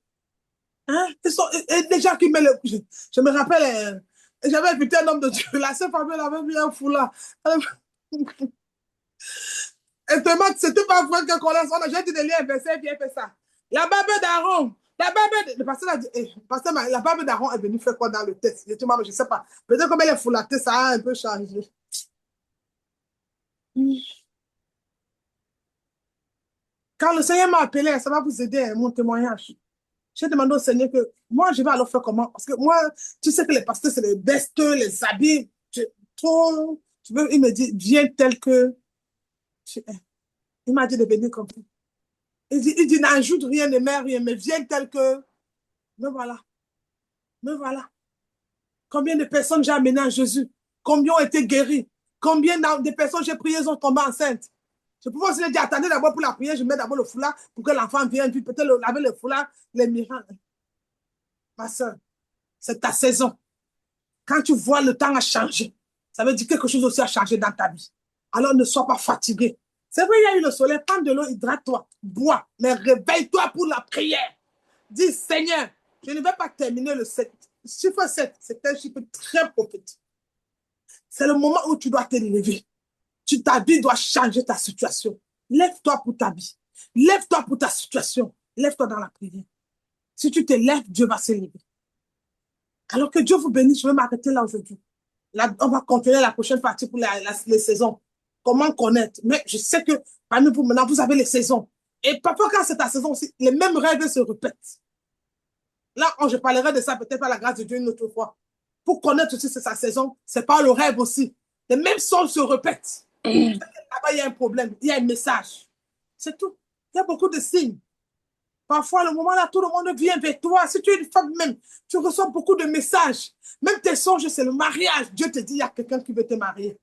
Hein? Et les gens qui mettent le... Je me rappelle, j'avais invité un homme de Dieu. La sœur famille avait mis un foulard. Et tellement, c'était pas vrai que qu'on a j'ai dit de lire un verset, bien fait ça. La barbe d'Aaron. Le pasteur a dit, la barbe d'Aaron est venue faire quoi dans le texte? Je ne sais pas. Peut-être comme elle est foulatée, ça a un peu changé. Quand le Seigneur m'a appelé, ça va vous aider, mon témoignage. J'ai demandé au Seigneur que moi, je vais alors faire comment? Parce que moi, tu sais que les pasteurs, c'est les bestes, les habits. Il me dit, viens tel que tu es. Il m'a dit de venir comme ça. Il dit n'ajoute rien, ne mets rien, mais viens tel que. Me voilà. Me voilà. Combien de personnes j'ai amenées à Jésus? Combien ont été guéries? Combien de personnes j'ai priées sont tombées enceintes? Je pouvais aussi dire, attendez d'abord pour la prière, je mets d'abord le foulard pour que l'enfant vienne, puis peut-être laver le foulard, les miracles. Ma soeur, c'est ta saison. Quand tu vois le temps a changé, ça veut dire quelque chose aussi a changé dans ta vie. Alors ne sois pas fatigué. C'est vrai, il y a eu le soleil, prends de l'eau, hydrate-toi, bois, mais réveille-toi pour la prière. Dis, Seigneur, je ne vais pas terminer le 7. Chiffre 7, c'est un chiffre très prophétique. C'est le moment où tu dois te lever. Ta vie doit changer ta situation. Lève-toi pour ta vie. Lève-toi pour ta situation. Lève-toi dans la prière. Si tu te lèves, Dieu va se lever. Alors que Dieu vous bénisse, je vais m'arrêter là aujourd'hui. Là, on va continuer la prochaine partie pour les saisons. Comment connaître? Mais je sais que parmi vous, maintenant, vous avez les saisons. Et parfois, quand c'est ta saison aussi, les mêmes règles se répètent. Là, je parlerai de ça peut-être par la grâce de Dieu une autre fois. Pour connaître aussi sa saison, c'est par le rêve aussi. Les mêmes sons se répètent. Là-bas, il y a un problème, il y a un message. C'est tout. Il y a beaucoup de signes. Parfois, le moment là, tout le monde vient vers toi. Si tu es une femme même, tu reçois beaucoup de messages. Même tes songes, c'est le mariage. Dieu te dit, il y a quelqu'un qui veut te marier.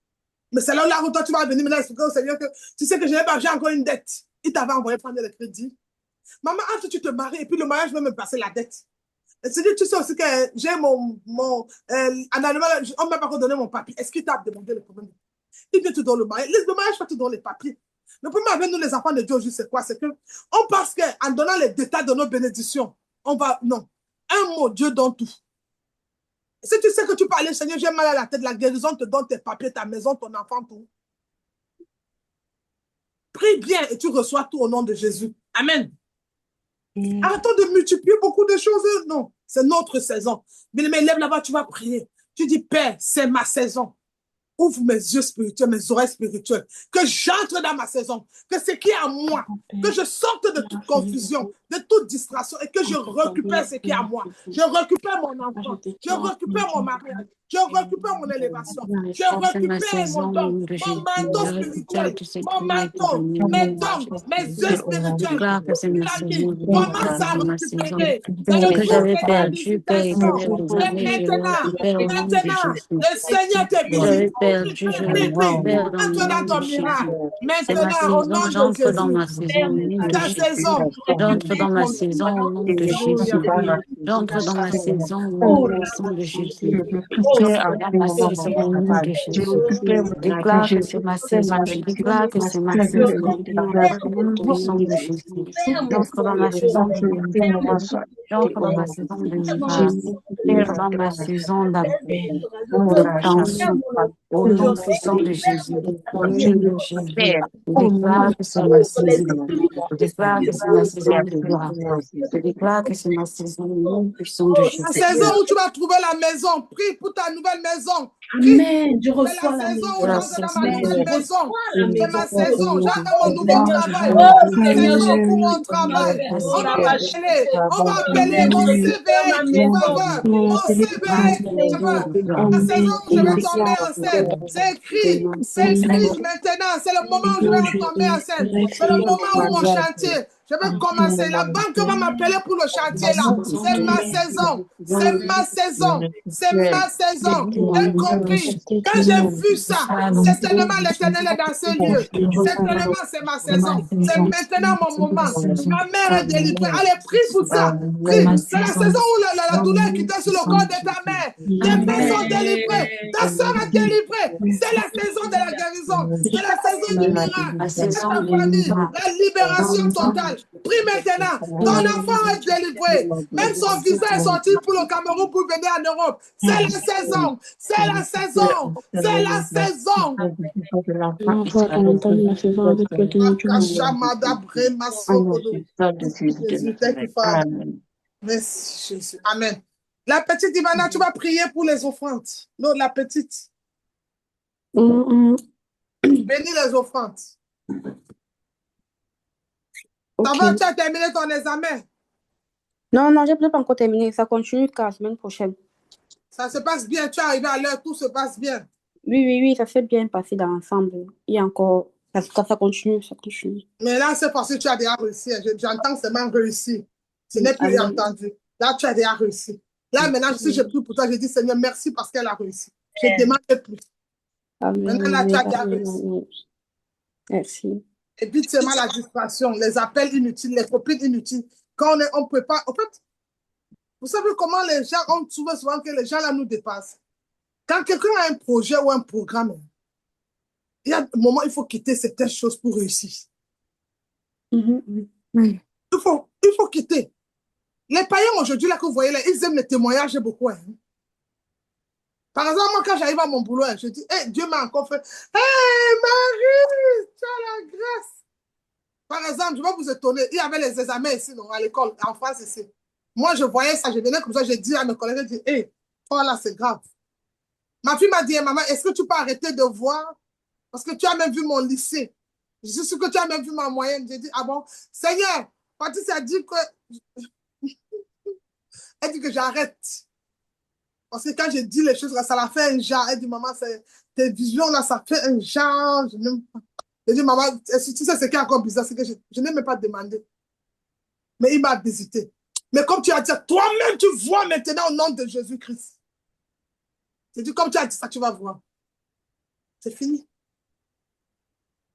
Mais c'est là où toi, tu vas venir maintenant expliquer au Seigneur que tu sais que j'ai encore une dette. Il t'avait envoyé prendre le crédit. Maman, entre tu te maries et puis le mariage va me passer la dette. C'est-à-dire, tu sais aussi que j'ai en Allemagne, on ne m'a pas redonné mon papier. Est-ce qu'il t'a demandé le problème? Il vient te donner le mariage. Le mariage va te donner les papiers. Le problème avec nous, les enfants de Dieu, aujourd'hui, c'est quoi? C'est qu'on pense qu'en donnant les détails de nos bénédictions, on va... Non. Un mot, Dieu donne tout. Si tu sais que tu parles, Seigneur, j'ai mal à la tête, la guérison te donne tes papiers, ta maison, ton enfant, tout. Prie bien et tu reçois tout au nom de Jésus. Amen. Arrêtons de multiplier beaucoup de choses. Non, c'est notre saison. Mais lève là-bas, tu vas prier. Tu dis, Père, c'est ma saison. Ouvre mes yeux spirituels, mes oreilles spirituelles, que j'entre dans ma saison, que ce qui est à moi, que je sorte de toute confusion, de toute distraction et que je récupère ce qui est à moi. Je récupère mon enfant, je récupère mon mariage, je récupère mon élévation, je récupère mon don, mon manteau spirituel, mon manteau, mes dons, mes yeux spirituels. Commence à récupérer. Que j'avais perdu, Père éternel, désormais, je le récupère au nom de Maintenant, Jésus. le Seigneur te Que j'avais bénit. perdu, je le récupère dans le Entre dans nom ton de Jésus. miracle. C'est ma Maintenant, au saison, nom de j'entre dans ma Jésus. saison au nom de Ta Jésus. saison. J'entre dans ma saison au nom de Jésus. J'entre dans ma saison au nom puissant de Jésus. J'entre dans ma saison au nom de Jésus. Je déclare que c'est ma saison. Je déclare que c'est ma saison au nom puissant de Jésus. J'entre dans ma saison de miracle. J'entre dans ma saison de miracle. J'entre dans ma saison d'obtention. Au nom puissant de Jésus. Au nom de Jésus. Je déclare que c'est ma saison. Je déclare que c'est ma saison de gloire. Je déclare que c'est ma saison au nom puissant de Jésus. La saison où tu vas trouver la maison. Prie pour ta nouvelle maison. Amen. Je C'est reçois la la saison où maison. j'entre dans ma nouvelle maison. C'est ma maison. saison. J'entends mon nouveau travail. Oh, C'est la Seigneur, saison pour j'ai mon travail. On va m'appeler. On va appeler Amen. mon Je CV récupère ma maison. faveur. Mon CV faveur. La saison où je vais tomber enceinte. C'est écrit. C'est écrit maintenant. C'est le moment où je vais tomber enceinte. C'est le moment où mon chantier. Je vais commencer. La banque va m'appeler pour le chantier là. C'est ma saison. C'est ma saison. C'est ma saison. J'ai compris. Quand j'ai vu ça, certainement l'Éternel est dans ce lieu. Certainement c'est ma saison. C'est maintenant mon moment. Ma mère est délivrée. Allez, prie pour ça. Prie. C'est la saison où la douleur qui était sur le corps de ta mère. Tes mains sont délivrées. Ta soeur est délivrée. C'est la saison de la guérison. C'est la saison du miracle. C'est ta famille. La libération totale. Prie maintenant. Ton enfant est délivré. Même son visa est sorti pour le Cameroun pour venir en Europe. C'est la saison. C'est la saison. C'est la saison. Merci Jésus. Amen. La petite Ivana, tu vas prier pour les offrandes. Non, la petite. Bénis les offrandes. Ça va, tu as terminé ton examen? Non, je ne peux pas encore terminer. Ça continue jusqu'à la semaine prochaine. Ça se passe bien, tu es arrivé à l'heure, tout se passe bien. Oui, ça s'est bien passé dans l'ensemble. Il y a encore... Ça continue. Mais là, c'est parce que tu as déjà réussi. J'entends seulement réussi. Ce n'est plus entendu. Là, tu as déjà réussi. Là, maintenant, si je prie pour toi, je dis, Seigneur, merci parce qu'elle a réussi. Je ne demande plus. Amen. Maintenant, là, tu as déjà réussi. Merci. Et puis, seulement la distraction, les appels inutiles, les copines inutiles. Quand on ne peut pas... En fait, vous savez comment les gens, on trouve souvent que les gens là nous dépassent. Quand quelqu'un a un projet ou un programme, il y a un moment où il faut quitter certaines choses pour réussir. Il faut quitter. Les païens aujourd'hui, là, que vous voyez, là, ils aiment les témoignages beaucoup. Hein. Par exemple, moi, quand j'arrive à mon boulot, je dis, hey, Dieu m'a encore fait, hey, Marie, tu as la grâce. Par exemple, je vais vous étonner, il y avait les examens ici, non, à l'école, en France ici. Moi, je voyais ça, je venais comme ça, je dis à mes collègues, je dis, hey, oh là, c'est grave. Ma fille m'a dit, hey, maman, est-ce que tu peux arrêter de voir? Parce que tu as même vu mon lycée. Je suis sûre que tu as même vu ma moyenne. J'ai dit, ah bon, Seigneur, Patrice a dit que, elle dit que j'arrête. Parce que quand je dis les choses, ça la fait un genre. Elle dit, maman, tes visions là, ça fait un genre. Je dis, maman, tu sais ce qui est encore bizarre, c'est que je n'ai même pas demandé. Mais il m'a visité. Mais comme tu as dit, toi-même, tu vois maintenant au nom de Jésus-Christ. J'ai dit, comme tu as dit ça, tu vas voir. C'est fini.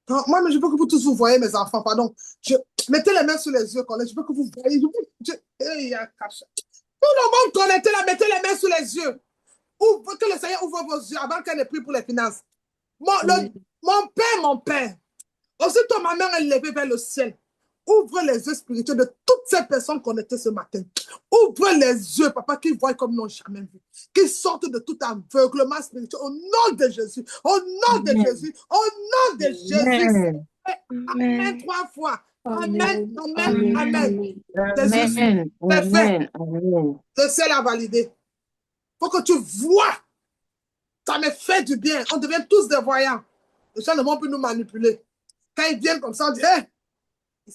Moi, mais je veux que vous tous vous voyez, mes enfants, pardon. Mettez les mains sur les yeux, collègue. Je veux que vous voyez. Hey, tout le monde connecté là, mettez les mains sur les yeux. Que le Seigneur ouvre vos yeux avant qu'elle ait pris pour les finances. Mon père, aussitôt ma main est levée vers le ciel. Ouvre les yeux spirituels de toutes ces personnes connectées ce matin. Ouvre les yeux, papa, qu'ils voient comme ils n'ont jamais vu. Qu'ils sortent de tout aveuglement spirituel au nom de Jésus. Au nom de Jésus. Au nom de Jésus. Amen 3 fois. Amen, amen, amen. Amen. Amen. Amen. Le ciel a validé. Il faut que tu vois. Ça me fait du bien. On devient tous des voyants. Les gens ne vont plus nous manipuler. Quand ils viennent comme ça, on dit, hey,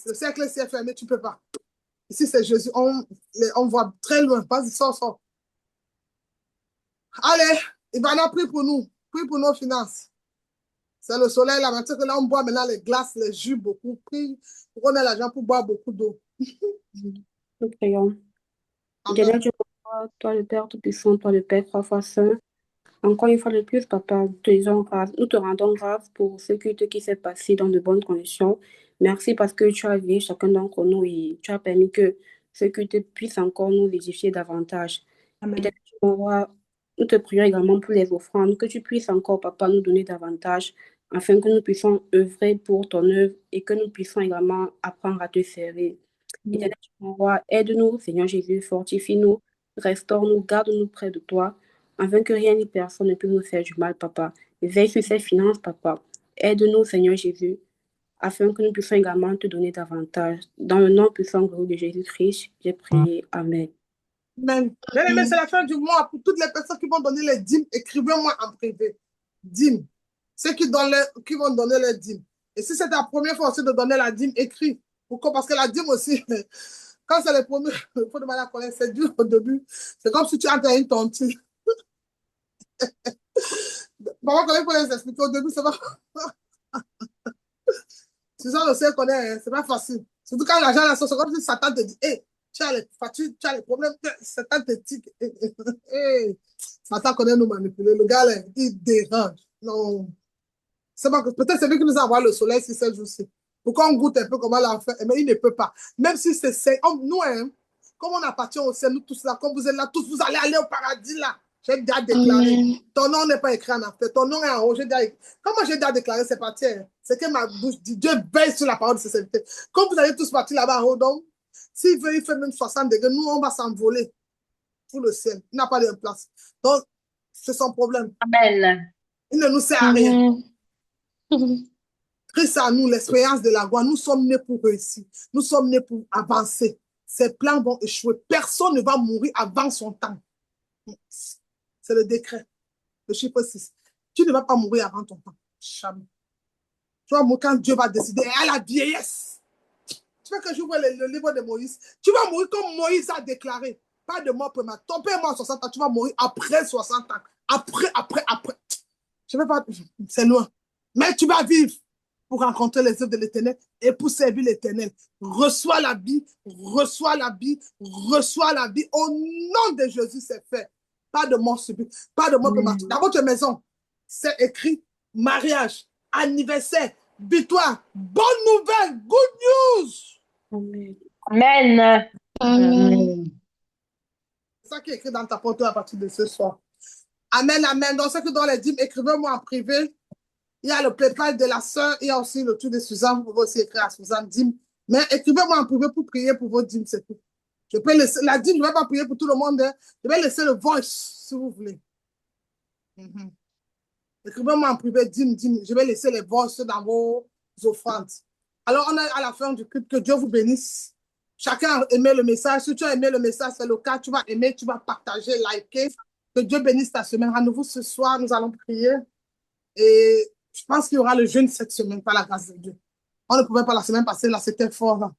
le cercle est fermé, tu ne peux pas. Ici, c'est Jésus. On voit très loin. Vas-y, sors. Allez, Ivana, prie pour nous. Prie pour nos finances. C'est le soleil là. Maintenant que là, on boit maintenant les glaces, les jus beaucoup. Prie pour qu'on ait l'argent pour boire beaucoup d'eau. Nous prions. Éternel Dieu, toi le Père Tout-Puissant, toi le Père 3 fois Saint. Encore une fois de plus, Papa, nous te rendons grâce pour ce culte qui s'est passé dans de bonnes conditions. Merci parce que tu as vu chacun d'entre nous et tu as permis que ce culte puisse encore nous édifier davantage. Et nous te prions également pour les offrandes, que tu puisses encore, Papa, nous donner davantage, afin que nous puissions œuvrer pour ton œuvre et que nous puissions également apprendre à te servir. Éternel roi, aide-nous, Seigneur Jésus, fortifie-nous, restaure-nous, garde-nous près de toi, afin que rien ni personne ne puisse nous faire du mal, Papa. Veille sur ces finances, Papa. Aide-nous, Seigneur Jésus, afin que nous puissions également te donner davantage. Dans le nom puissant glorieux de Jésus-Christ, j'ai prié. Amen. Amen. Bien-aimé, c'est la fin du mois. Pour toutes les personnes qui vont donner les dîmes, écrivez-moi en privé. Dîmes. Ceux qui vont donner les dîmes. Et si c'est ta première fois aussi de donner la dîme, écris. Pourquoi? Parce que la dîme aussi, quand c'est les premiers, il faut demander à connaître, c'est dur au début. C'est comme si tu entres à une tontine. Maman, quand il faut les expliquer au début, c'est pas. C'est ça, le ciel connaît, c'est pas facile. Surtout quand l'argent là, c'est comme si Satan te dit, hey, tu as les factures, tu as les problèmes, Satan te dit, hey, Satan connaît nous manipuler. Le gars là, il dérange. Non. C'est pas que peut-être c'est lui qui nous a envoyé le soleil si c'est juste. Pour qu'on goûte un peu comment l'a fait, mais il ne peut pas. Même si c'est nous, hein, comme on appartient au ciel, nous tous là, comme vous êtes là, tous, vous allez aller au paradis là. J'ai déjà déclaré. Ton nom n'est pas écrit en enfer. Ton nom est en haut. Comment j'ai déjà déclaré, c'est parti. Hein? C'est que ma bouche dit, Dieu veille sur la parole de ses serviteurs. Comme vous allez tous partir là-bas en haut, donc, s'il veut, il fait même 60 degrés, nous, on va s'envoler pour le ciel. Il n'a pas de place. Donc, c'est son problème. Amen. Il ne nous sert à rien. Christ à nous, l'expérience de la gloire. Nous sommes nés pour réussir. Nous sommes nés pour avancer. Ces plans vont échouer. Personne ne va mourir avant son temps. C'est le décret. Le chiffre 6. Tu ne vas pas mourir avant ton temps. Jamais. Tu vas mourir quand Dieu va décider. Et à la vieillesse. Tu veux que j'ouvre le livre de Moïse. Tu vas mourir comme Moïse a déclaré. Pas de mort prématurée. Ton père est mort à 60 ans. Tu vas mourir après 60 ans. Après. Je ne vais pas. C'est loin. Mais tu vas vivre pour rencontrer les œuvres de l'Éternel et pour servir l'Éternel. Reçois la vie. Reçois la vie. Reçois la vie. Au nom de Jésus, c'est fait. Pas de mort subite, pas de mort prématurée. Dans votre maison, c'est écrit mariage, anniversaire, victoire, bonne nouvelle, good news. Amen. Amen. Amen. C'est ça qui est écrit dans ta porte à partir de ce soir. Amen, amen. Donc, ceux qui donnent les dîmes, écrivez-moi en privé. Il y a le PayPal de la sœur, il y a aussi le truc de Suzanne. Vous pouvez aussi écrire à Suzanne dîmes. Mais écrivez-moi en privé pour prier pour vos dîmes, c'est tout. Je peux laisser la dîme, je ne vais pas prier pour tout le monde. Hein. Je vais laisser le voice, si vous voulez. Écrivez-moi en privé, dis, je vais laisser les bosses dans vos offrandes. Alors, on est à la fin du culte. Que Dieu vous bénisse. Chacun a aimé le message. Si tu as aimé le message, c'est le cas. Tu vas aimer, tu vas partager, liker. Que Dieu bénisse ta semaine. Rendez-vous ce soir. Nous allons prier. Et je pense qu'il y aura le jeûne cette semaine, par la grâce de Dieu. On ne pouvait pas la semaine passée, là, c'était fort. Là.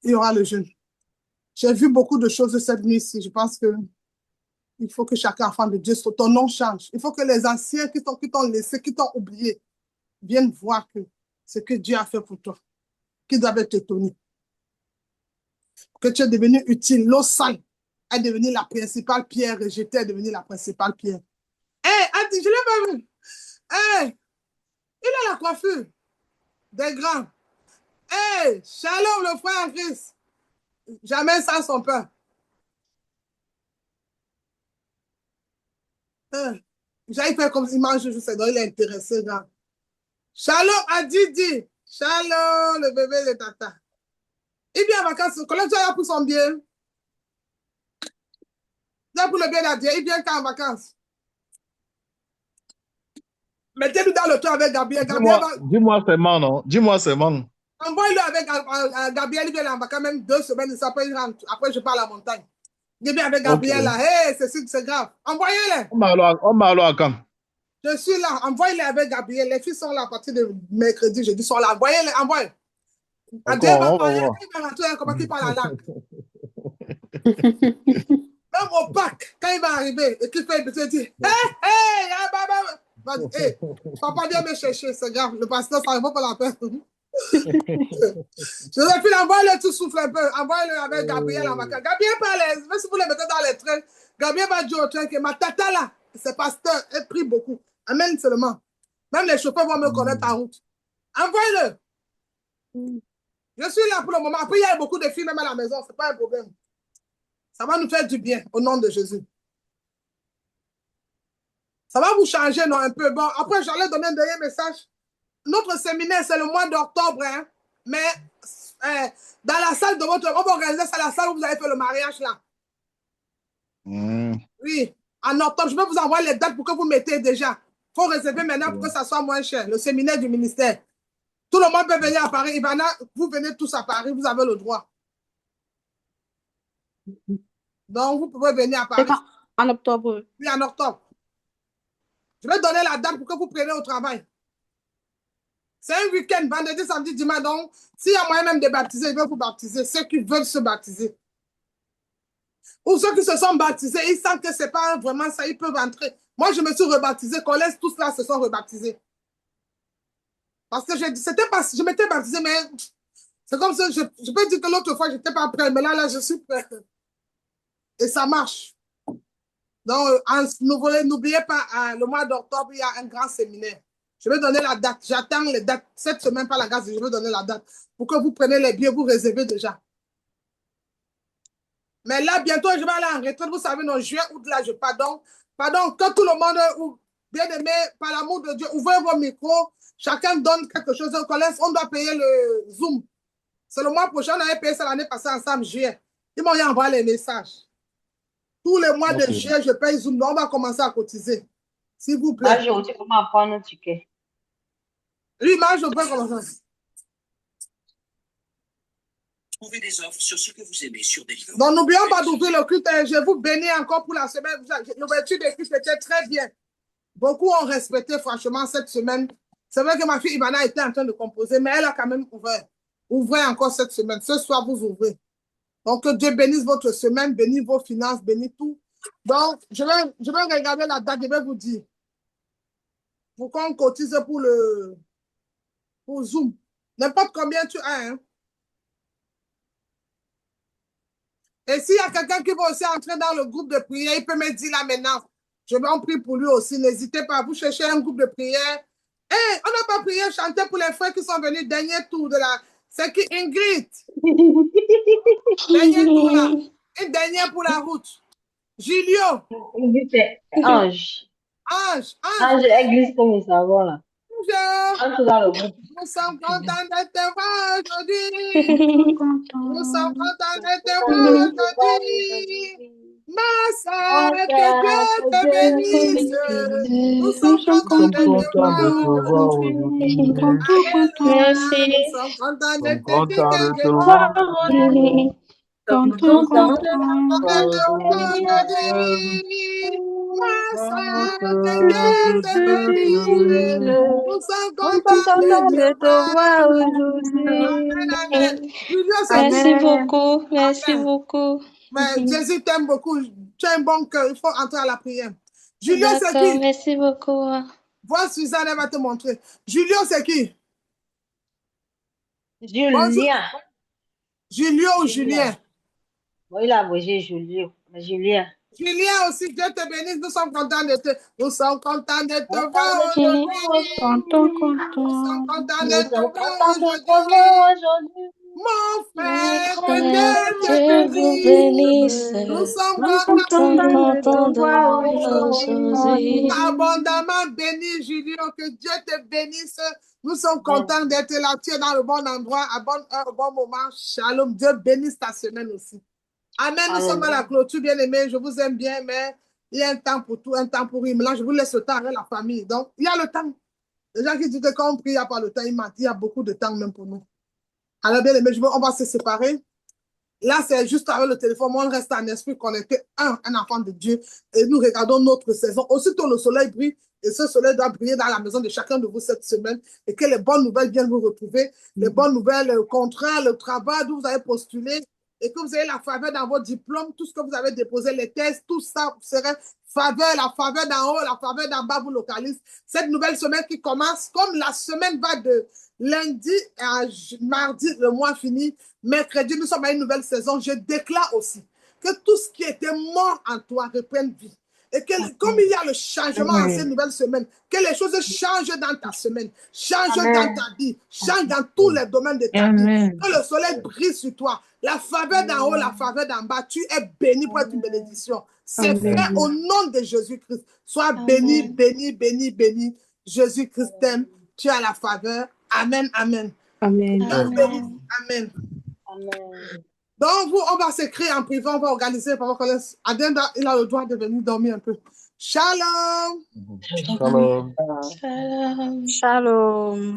Il y aura le jeûne. J'ai vu beaucoup de choses cette nuit-ci. Je pense que il faut que chacun, enfant de Dieu, ton nom change. Il faut que les anciens qui t'ont laissé, qui t'ont oublié, viennent voir que ce que Dieu a fait pour toi, qui doivent t'étonner. Que tu es devenu utile. L'eau sale est devenue la principale pierre rejetée, est devenue la principale pierre. Hé, je l'ai pas vu. Hé, il a la coiffure des grands. Hé, shalom le frère en Christ. Jamais sans son pain. J'allais faire comme s'il mange juste, donc il est intéressé. Là. Shalom à Didi. Shalom, le bébé de tata. Il vient en vacances. Comment tu as pour son bien? Il a pour le bien d'Adieu. Il vient quand en vacances? Mettez-le dans le toit avec Gabriel. Dis-moi seulement, non? Dis-moi seulement. Envoie-le avec Gabriel. Il vient en vacances même 2 semaines. Après, il rentre. Après, je pars à la montagne. Il vient avec Gabriel là. Hey, c'est grave. Envoyez-les. On m'a alors à quand? Je suis là. Envoyez-les avec Gabriel. Les filles sont là à partir de mercredi, jeudi, sont là. Envoyez-les. Envoyez. Adrien va parler. Il va rentrer. Comment il parle la langue? Même au Pâques, quand il va arriver et qu'il fait, il te dit, hey, papa vient me chercher, c'est grave. Le pasteur, ça ne vaut pas la peine. Joséphine, envoie-le, tu souffles un peu. Envoie-le avec Gabriel en vacances. Gabriel parle, même si vous le mettez dans les trains, Gabriel va dire au train que ma tata là, c'est pasteur, elle prie beaucoup. Amène seulement. Même les chauffeurs vont me connaître en route. Envoie-le. Je suis là pour le moment. Après, il y a beaucoup de filles même à la maison, c'est pas un problème. Ça va nous faire du bien au nom de Jésus. Ça va vous changer, non, un peu. Bon, après, j'allais donner un dernier message. Notre séminaire, c'est le mois d'octobre, hein, mais dans la salle de votre... On va organiser ça, la salle où vous avez fait le mariage, là. Oui, en octobre. Je vais vous envoyer les dates pour que vous mettez déjà. Il faut réserver maintenant pour que ça soit moins cher. Le séminaire du ministère. Tout le monde peut venir à Paris. Ivana, vous venez tous à Paris, vous avez le droit. Donc, vous pouvez venir à Paris. En octobre. Oui, en octobre. Je vais donner la date pour que vous preniez au travail. C'est un week-end, vendredi, samedi, dimanche. Donc, s'il y a moyen même de baptiser, ils veulent vous baptiser. Ceux qui veulent se baptiser. Ou ceux qui se sont baptisés, ils sentent que ce n'est pas vraiment ça, ils peuvent entrer. Moi, je me suis rebaptisé. Qu'on laisse tous là se sont rebaptisés. Parce que je m'étais baptisé, mais c'est comme ça. Je peux dire que l'autre fois, je n'étais pas prêt. Mais là, je suis prêt. Et ça marche. Donc, n'oubliez pas, le mois d'octobre, il y a un grand séminaire. Je vais donner la date. J'attends les dates. Cette semaine, par la grâce, je vais donner la date. Pour que vous preniez les billets, vous réservez déjà. Mais là, bientôt, je vais aller en retraite. Vous savez, en juin, août, là, je pardonne. Pardon, que tout le monde, bien aimé, par l'amour de Dieu, ouvrez vos micros. Chacun donne quelque chose. On doit payer le Zoom. C'est le mois prochain. On avait payé ça l'année passée ensemble, juillet. Ils m'ont envoyé les messages. Tous les mois de juillet, je paye Zoom. Donc, on va commencer à cotiser. S'il vous plaît. Là, je comment prendre un ticket. Oui, moi, je peux commencer. Trouvez des offres sur ce que vous aimez sur Deliveroo. Donc, n'oublions pas d'ouvrir le culte. Je vous bénis encore pour la semaine. L'ouverture des cultes était très bien. Beaucoup ont respecté, franchement, cette semaine. C'est vrai que ma fille Ivana était en train de composer, mais elle a quand même ouvert. Ouvrez encore cette semaine. Ce soir, vous ouvrez. Donc, que Dieu bénisse votre semaine, bénisse vos finances, bénisse tout. Donc, je vais regarder la date, je vais vous dire. Pour qu'on cotise pour Zoom. N'importe combien tu as, hein. Et s'il y a quelqu'un qui va aussi entrer dans le groupe de prière, il peut me dire là maintenant. Je vais en prier pour lui aussi. N'hésitez pas à vous chercher un groupe de prière. Hé, on n'a pas prié, chanter pour les frères qui sont venus. Dernier tour de la... C'est qui Ingrid? Dernier tour là. Et dernier pour la route. Julio. Ingrid, c'est Ange. Ange. Elle glisse comme une savon là. Bonjour. Entre dans le groupe. Nous sommes contents de te voir aujourd'hui. Nous sommes contents de te voir aujourd'hui. sœur, que Dieu te bénisse. Nous sommes contents de te voir aujourd'hui. Nous sommes contents. Merci. Nous sommes contents de te content dire que de Dieu te t'a voir. Aujourd'hui, Contents, content de contents. aujourd'hui. Ma sœur, que Dieu te bénisse. Nous sommes contents de te voir. Amen, amen. Julio, c'est Merci qui? beaucoup. Merci Amen. beaucoup. Mais Jésus t'aime beaucoup. Tu as un bon cœur. Il faut entrer à la prière. Julio, c'est D'accord, qui? merci beaucoup. Vois Suzanne, elle va te montrer. Julio, c'est qui? Julien. Julio ou Julien? Bon, il a bougé Julien. Mais Julien. Julien aussi, Dieu te bénisse. Nous sommes contents de te voir Julie. aujourd'hui. Contents, Nous sommes contents. contents Nous de te sommes voir contents de te aujourd'hui. voir aujourd'hui. Mon Mes frère, que frères, Dieu te Dieu vous bénisse. bénisse. Nous sommes Nous sommes contents Sommes contents de contents te de voir vous voir aujourd'hui. abondamment béni, Julien. Que Dieu te bénisse. Nous sommes contents d'être là. Tu es dans le bon endroit, à bon heure, au bon moment. Shalom. Dieu bénisse ta semaine aussi. Amen. Nous sommes à la clôture, bien aimés. Je vous aime bien, mais il y a un temps pour tout, un temps pour rire. Maintenant, je vous laisse le temps avec la famille. Donc, il y a le temps. Les gens qui disent que quand on prie, il n'y a pas le temps. Il y a beaucoup de temps même pour nous. Alors, bien aimés, on va se séparer. Là, c'est juste avec le téléphone. Moi, on reste en esprit connecté, un enfant de Dieu. Et nous regardons notre saison. Aussitôt, le soleil brille. Et ce soleil doit briller dans la maison de chacun de vous cette semaine. Et que les bonnes nouvelles viennent vous retrouver. Les bonnes nouvelles, le contrat, le travail d'où vous avez postulé. Et que vous ayez la faveur dans vos diplômes. Tout ce que vous avez déposé, les tests, tout ça serait faveur. La faveur d'en haut, la faveur d'en bas vous localise. Cette nouvelle semaine qui commence, comme la semaine va de lundi à mardi, le mois fini, mercredi, nous sommes à une nouvelle saison. Je déclare aussi que tout ce qui était mort en toi reprenne vie. Et que, comme il y a le changement en cette nouvelle semaine, que les choses changent dans ta semaine, changent dans ta vie, changent dans tous les domaines de ta vie. Que le soleil brille sur toi. La faveur d'en haut, la faveur d'en bas, tu es béni pour être une bénédiction. C'est fait au nom de Jésus-Christ. Sois béni, béni, béni, béni. Jésus-Christ t'aime. Tu as la faveur. Amen, amen. Amen. Amen. Amen. Donc, vous, on va s'écrire en privé, on va organiser. Adenda, il a le droit de venir dormir un peu. Shalom. Shalom. Salam. Shalom.